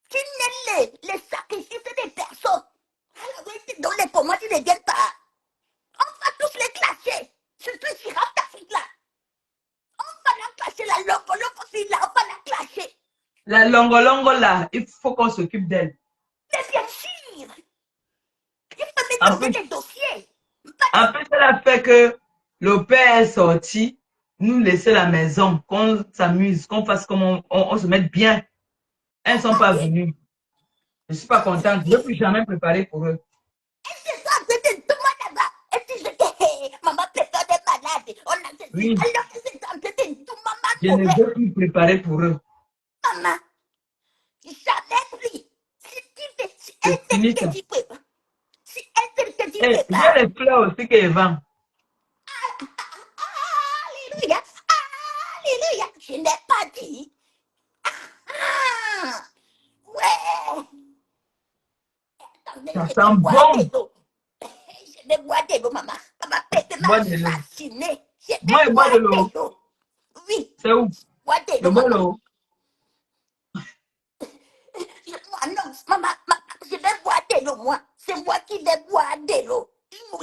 Tu n'es les sacrifices des personnes. Alors, tu donnes les commandes, ils ne viennent pas. On va tous les clasher. Surtout les girafes d'Afrique là. On va la clasher, la longo aussi là, on va la clasher. La longo là, il faut qu'on s'occupe d'elle. Mais bien sûr. Il faut me En donner plus, des dossiers. en plus, elle a fait que le père est sorti, nous laisser la maison, qu'on s'amuse, qu'on fasse comme on se mette bien. Elles ne sont pas venues. Je ne suis pas contente. Je ne veux plus jamais préparer pour eux. C'est ça, c'était tout le monde là-bas. Et puis je dis, maman prépare des malades. On a dit, Oui. alors que c'est en train de tout Je ne maman veux plus préparer pour eux. maman, jamais plus. Si tu fais, si C'est elle fini te ça. dit prépare. Si elle te dit Et il y prépare. a les fleurs aussi qu'elle vend. Alléluia. Alléluia. Je n'ai pas dit. Ah, ouais. Attendez, Ça je sent vais boire bon. de l'eau. Je vais boire de l'eau, maman. Maman Pépé m'a Bois de l'eau. fasciné. Je Moi, vais je bois boire de l'eau. de l'eau. Oui, C'est où? boire de Je l'eau, bois de maman. l'eau. Moi, non, maman, je vais boire de l'eau, moi. C'est moi qui vais boire de l'eau.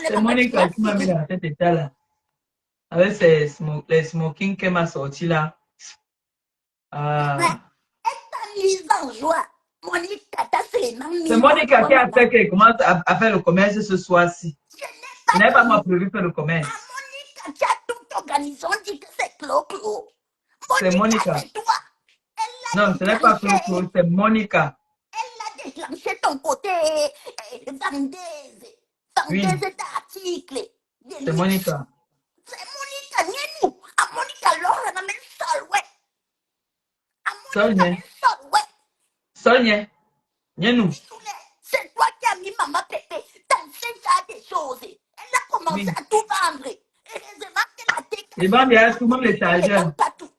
C'est Monica qui m'a mis dans cet état-là. Avec les smoking qu'elle m'a sorti là. Ah. Mise en joie. Monica, t'as seulement mis C'est en Monica joie, qui a maman. fait qu'elle commence à faire le commerce ce soir-ci. Je n'ai Ce n'est pas pas dit. moi prévu faire le Ah, commerce. Monica, tu as tout organisé. On dit que c'est clos. C'est Monica. C'est toi. Elle a Non, ce n'est pas déclenché. c'est Monica. Elle a déclenché ton côté vendeuse. Oui, Vendeuse d'articles. De c'est luxe. Monica. C'est Monica, nous. À Monica, alors, on a même sol, ouais. À Monica, Sonia. même sol, ouais. Sonia. Viens-nous. C'est toi qui as mis maman Pépé dans ce genre de choses. Elle a commencé Oui. à tout vendre. Heureusement qu'elle a été Les bandes, il y a tout le monde les chargeurs. partout.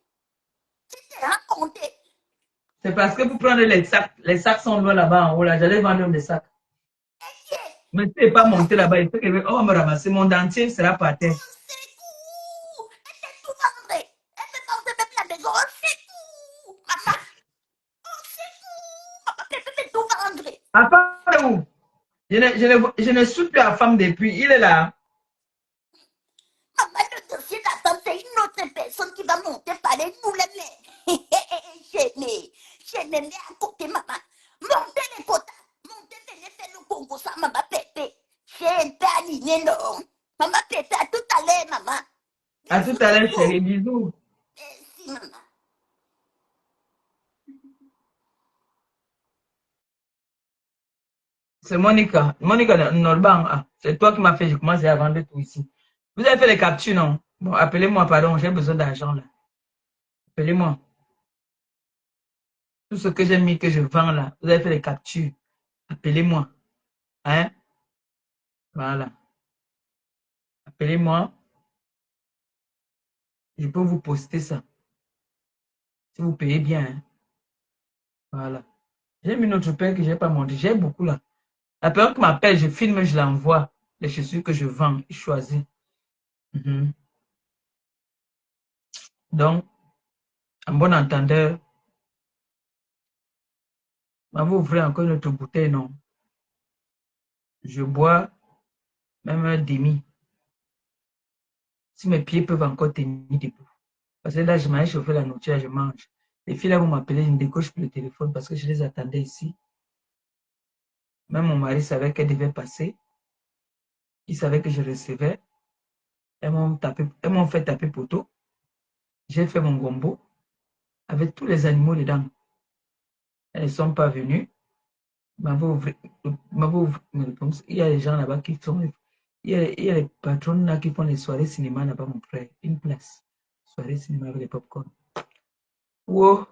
Tu t'es raconté. C'est parce que pour prendre les sacs sont loin là-bas en haut. Là, j'allais vendre des sacs. Mais si tu n'es pas monté là-bas, il faut que on va me ramasser. Mon dentier sera par terre. C'est tout. Elle fait tout vendre. Elle fait vendre même la maison. C'est tout. Maman. C'est tout. Maman Pépé fait tout vendre. À part de où? Je ne suis plus à femme depuis. Il est là. Maman, le dossier d'attente, c'est une autre personne qui va monter par les nous les mères. Je n'ai à côté, maman. Montez les quotas. Montez, venez faire le Congo sans maman Pépé. J'ai un peu aligné, non. Maman Pépé, à tout à l'heure, maman. À tout à l'heure, chérie. Bisous. Merci, maman. C'est Monica. Monica Norban. Ah, c'est toi qui m'as fait. J'ai commencé à vendre tout ici. Vous avez fait les captures, non? Bon, appelez-moi, pardon. J'ai besoin d'argent là. Appelez-moi. Tout ce que j'ai mis, que je vends là. Vous avez fait les captures. Appelez-moi. Hein? Voilà. Appelez-moi. Je peux vous poster ça. Si vous payez bien. Hein? Voilà. J'ai mis notre paire que je n'ai pas montré. J'ai beaucoup là. La personne qui m'appelle, je filme, je l'envoie. Les chaussures que je vends, je choisis. Donc, en bon entendeur, vous ouvrez encore notre bouteille, non? Je bois même un demi. Si mes pieds peuvent encore tenir debout. Parce que là, je m'ai chauffé la nourriture, je mange. Les filles là vont m'appeler, je ne décoche plus le téléphone parce que je les attendais ici. Même mon mari savait qu'elle devait passer. Il savait que je recevais. Elles m'ont fait taper poteau. J'ai fait mon gombo avec tous les animaux dedans. Elles ne sont pas venues. Il y a des gens là-bas qui font. Il y a les patrons là qui font les soirées cinéma là-bas, mon frère. Une place. Soirée cinéma avec les popcorn. Wow.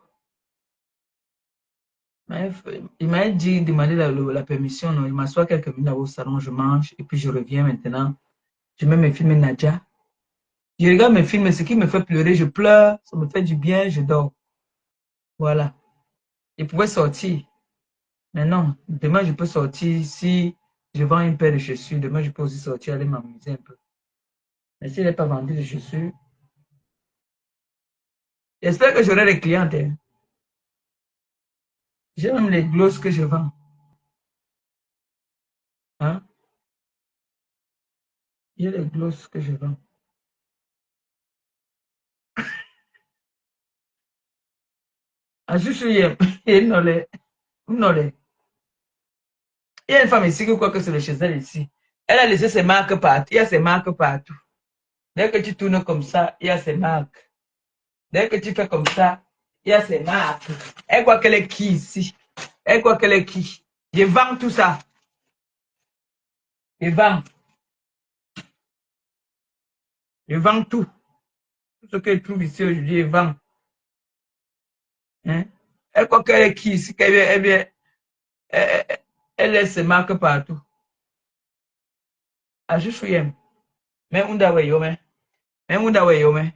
Il m'a dit, demander la permission. Non, il m'assoit quelques minutes au salon, je mange et puis je reviens maintenant. Je mets mes films Nadia. Je regarde mes films, ce qui me fait pleurer, je pleure, ça me fait du bien, je dors. Voilà. Il pouvait sortir. Mais non, demain je peux sortir si je vends une paire de chaussures. Demain je peux aussi sortir, aller m'amuser un peu. Mais s'il n'est pas vendu de chaussures, j'espère que j'aurai des clientes. Hein. J'ai même les glosses que je vends. Hein? J'ai les glosses que je vends. Ah, je suis il y a une femme ici qui croit que c'est le chez elle ici. Elle a laissé ses marques partout. Il y a ses marques partout. Dès que tu tournes comme ça, il y a ses marques. Dès que tu fais comme ça, il y a ses marques. Elle croit qu'elle est qui ici? Elle croit qu'elle est qui? Je vends tout ça. Je vends. Je vends tout. Tout ce qu'elle trouve ici aujourd'hui, je vends. Hein? Elle croit qu'elle est qui ici? Elle laisse ses marques partout. Ah, je suis un. Mais on doit mais on doit mais.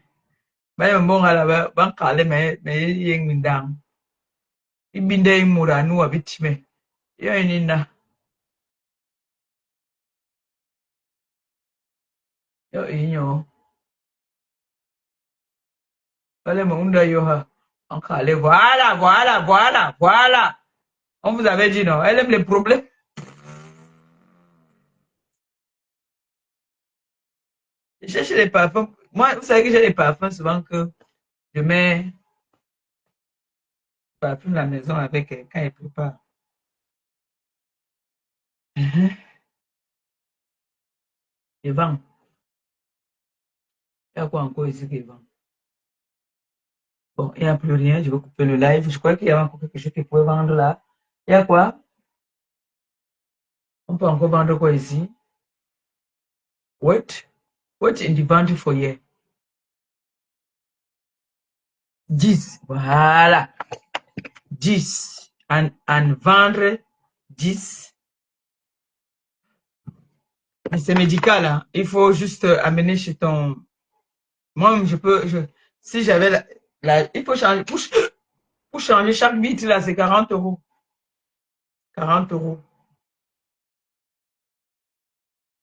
Mais bon, alors, ban kale mais yeng mindang. Ibinde imuranu abitime. Yo inina. Yo inyo. Allez, mon yoha. En calé, voilà, voilà, voilà, voilà. On vous avait dit non. Elle aime les problèmes. Je cherche les parfums. Moi, vous savez que j'ai les parfums souvent que je mets parfum à la maison avec quand elle prépare. Je vends. Il y a quoi encore ici qui vend? Bon, il n'y a plus rien. Je vais couper le live. Je crois qu'il y a encore quelque chose qui pourrait vendre là. Il y a quoi? On peut encore vendre quoi ici? What? What in the bounty for here? 10. Voilà. 10. And vendre 10. C'est médical, hein. Il faut juste amener chez ton. Moi, je peux. Si j'avais il faut changer. Pour changer chaque bit, là, c'est 40 euros. 40 euros.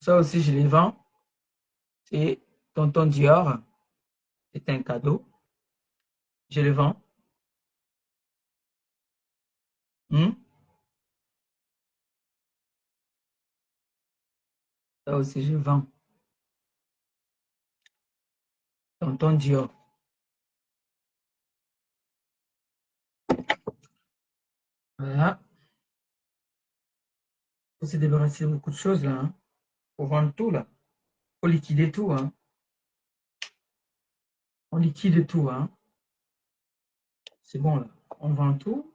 Ça aussi, je les vends. C'est Tonton Dior. C'est un cadeau. Je le vends. Ça aussi, je vends. Tonton Dior. Voilà. Il faut se débarrasser de beaucoup de choses, là. Hein. Faut vendre tout, là. Faut liquider tout, hein. On liquide tout, hein. C'est bon, là. On vend tout.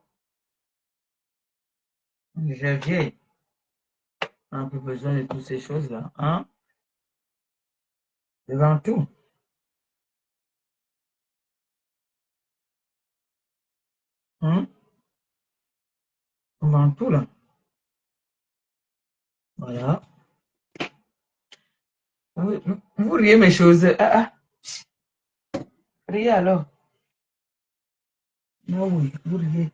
On est déjà vieille. On n'a plus besoin de toutes ces choses-là, hein. Je vends tout. Hein? On vend tout, là. Voilà. Vous riez mes choses. Ah, ah. Riez alors. Ah oui, vous riez.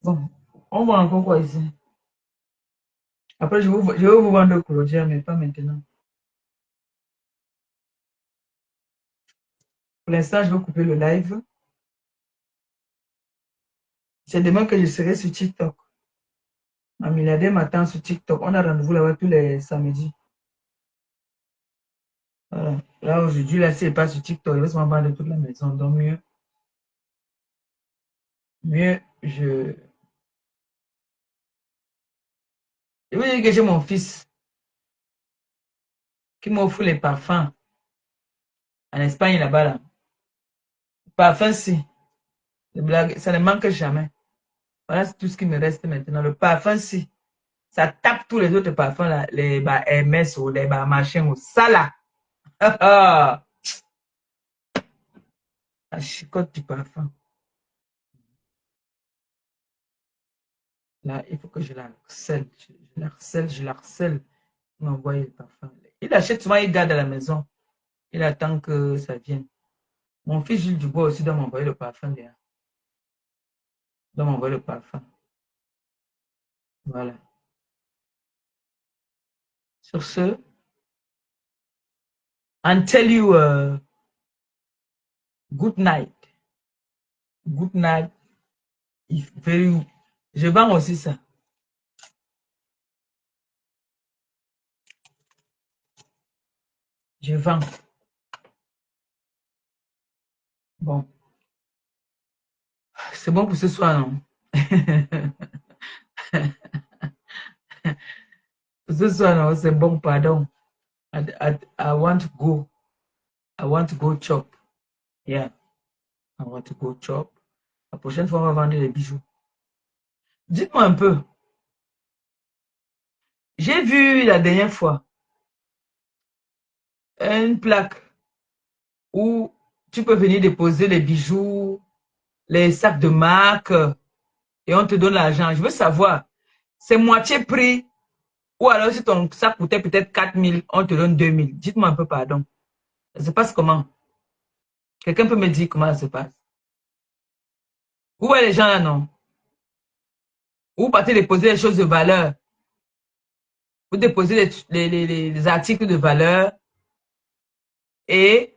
Bon, on vend encore quoi ici? Après, je vais vous vendre le Clodier, mais pas maintenant. Pour l'instant, je vais couper le live. C'est demain que je serai sur TikTok. Ma milliardaire m'attend sur TikTok. On a rendez-vous là-bas tous les samedis. Voilà. Là, aujourd'hui, là, si elle n'est pas sur TikTok, il va se m'en de toute la maison. Donc, mieux. mieux je veux dire que j'ai mon fils qui m'offre les parfums en Espagne là-bas. Là. Parfum, si. Les blagues, ça ne manque jamais. Voilà, c'est tout ce qui me reste maintenant. Le parfum, si. Ça tape tous les autres parfums, là, les bah, MS ou les bah, machins ou ça là. La chicotte du parfum. Là, il faut que je la harcèle. Je la harcèle, je la harcèle. Il m'envoie le parfum. Il achète souvent, il garde à la maison. Il attend que ça vienne. Mon fils Gilles Dubois aussi doit m'envoyer le parfum derrière. Doit m'envoyer le parfum. Voilà. Sur ce, and tell you good night. Good night. If very... Je vends aussi ça. Je vends. Bon. C'est bon pour ce soir, non? Pour ce soir, non, c'est bon, pardon. I want to go. I want to go chop. Yeah. I want to go chop. La prochaine fois, on va vendre les bijoux. Dites-moi un peu. J'ai vu la dernière fois une plaque où tu peux venir déposer les bijoux, les sacs de marque et on te donne l'argent. Je veux savoir, c'est moitié prix ou alors si ton sac coûtait peut-être 4 000, on te donne 2 000. Dites-moi un peu, pardon. Ça se passe comment? Quelqu'un peut me dire comment ça se passe? Où est les gens là, non? Où partez déposer les choses de valeur? Vous déposez les articles de valeur et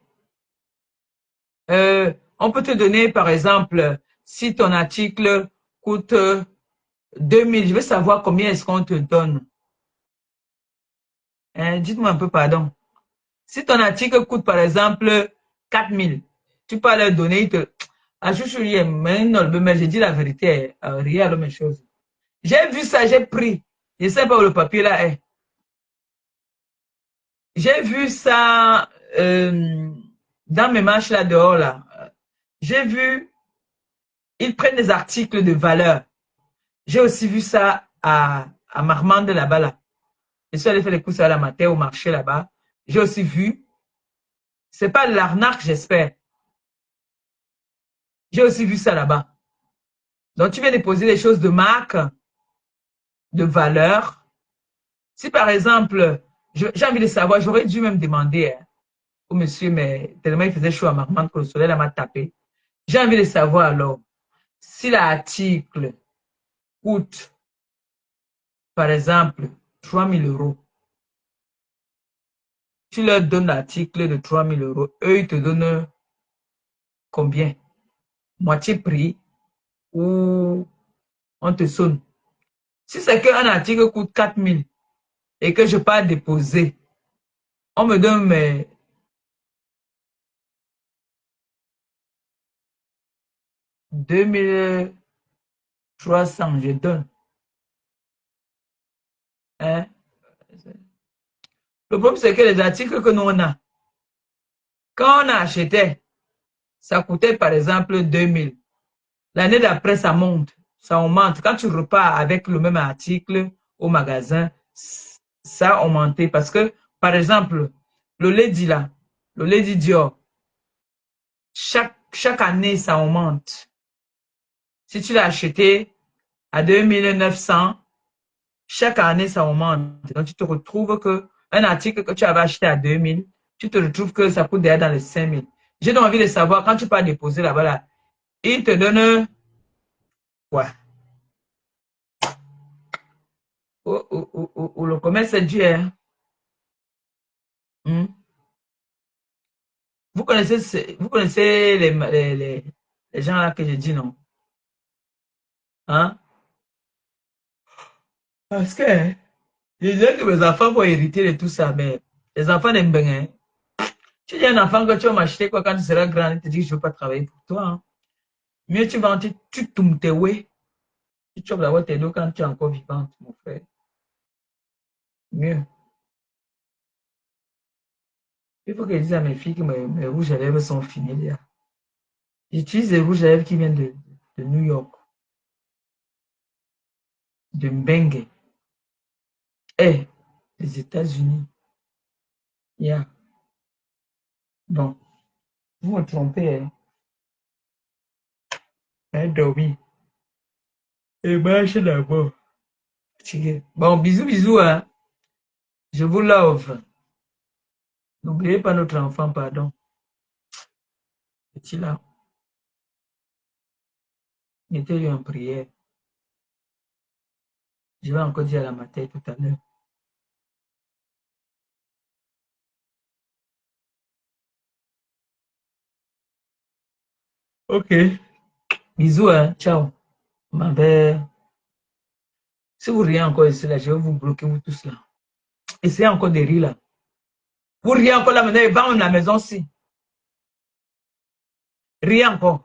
on peut te donner, par exemple, si ton article coûte 2 000, je veux savoir combien est-ce qu'on te donne. Hein, dites-moi un peu, pardon. Si ton article coûte, par exemple, 4 000, tu peux leur donner, ils te... Ah, mais j'ai dit la vérité, rien de mes choses. J'ai vu ça, j'ai pris. Je ne sais pas où le papier là est. J'ai vu ça dans mes marches là dehors là. J'ai vu, ils prennent des articles de valeur. J'ai aussi vu ça à Marmande là-bas là. Je suis allé faire les courses à la matin au marché là-bas. J'ai aussi vu. C'est pas de l'arnaque, j'espère. J'ai aussi vu ça là-bas. Donc, tu viens déposer des choses de marque, de valeur. Si par exemple, j'ai envie de savoir, j'aurais dû même demander au monsieur, mais tellement il faisait chaud à Marmande que le soleil m'a tapé. J'ai envie de savoir alors, si l'article coûte, par exemple, 3 000 €, tu leur donnes l'article de 3 000 €, eux, ils te donnent combien? Moitié prix ou on te sonne. Si c'est qu'un article coûte 4 000 et que je pars déposer, on me donne mes 2300, je donne. Hein? Le problème, c'est que les articles que nous on a, quand on a acheté, ça coûtait par exemple 2 000. L'année d'après, ça monte, ça augmente. Quand tu repars avec le même article au magasin, ça a augmenté. Parce que, par exemple, le Lady là, le Lady Dior, chaque année, ça augmente. Si tu l'as acheté à 2 900, chaque année, ça augmente. Donc, tu te retrouves que un article que tu avais acheté à 2 000, tu te retrouves que ça coûte déjà dans les 5 000. J'ai donc envie de savoir, quand tu pars déposer là-bas, là, ils te donnent quoi? Ou le commerce est dur. Hein? Vous connaissez les gens là que j'ai dit, non? Hein? Parce que je disais que mes enfants vont hériter de tout ça, mais les enfants n'aiment bien. Hein? Tu dis à un enfant que tu vas m'acheter quoi quand tu seras grand, il te dit que je ne veux pas travailler pour toi. Hein? Mieux tu vas, tu tombes tes ouais. Tu chopes d'abord tes dos quand tu es encore vivante, mon frère. Mieux. Il faut que je dise à mes filles que mes rouges à lèvres sont finis là. J'utilise des rouges à lèvres qui viennent de New York, de Mbengue, et des États-Unis. Yeah. Bon, vous me trompez, hein. Elle dormi. Et marche d'abord. Bon, bisous, bisous, hein. Je vous love. N'oubliez pas notre enfant, pardon. Petit là. Mettez-lui en prière. Je vais encore dire à la matin tout à l'heure. Ok. Bisous, hein. Ciao. Ma belle. Si vous riez encore ici, là, je vais vous bloquer, vous tous là. Essayez encore de rire là. Vous riez encore là maintenant, et vendre la maison si. Riez encore.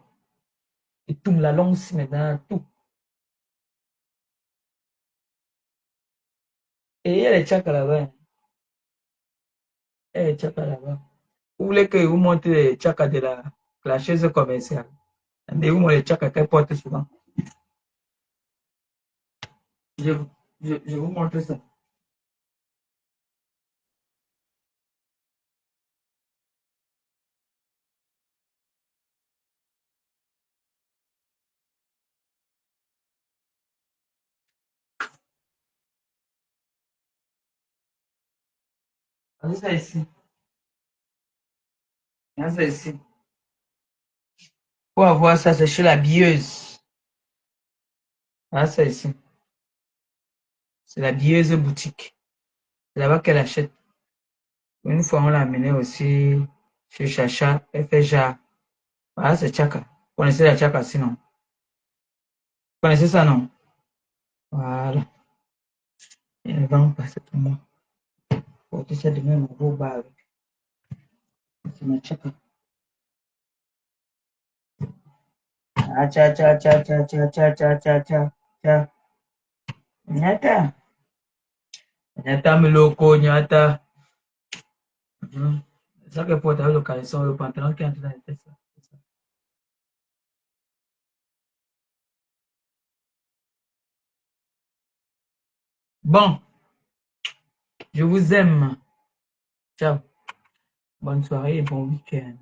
Et tout la longue si maintenant, tout. Et il y a les tchaks là-bas. Il y a les tchaks là-bas. Vous voulez que vous montrez les tchaks de la chaise commerciale. Et vous montrez les tchaks qu'elle porte souvent. Je, je vous montre ça. Regardez ça ici. Regardez ça ici. Pour avoir ça, c'est chez la bieuse. Regardez ça ici. C'est la bieuse boutique. C'est là-bas qu'elle achète. Une fois, on l'a amenée aussi chez Chacha. Elle fait genre. Voilà, c'est Chaka. Vous connaissez la Chaka sinon? Vous connaissez ça, non? Voilà. Elle va passer pour moi. Pour tout ça, demain, on va au bar avec. C'est ma Chaka. Ah, tcha, tcha, tcha, tcha, tcha, tcha, tcha, tcha, tcha, tcha. Nyata. Nyata, miloko, nyata. C'est ça que porte avec le caleçon, le pantalon qui est en train de faire ça. Bon, je vous aime. Ciao. Bonne soirée et bon week-end.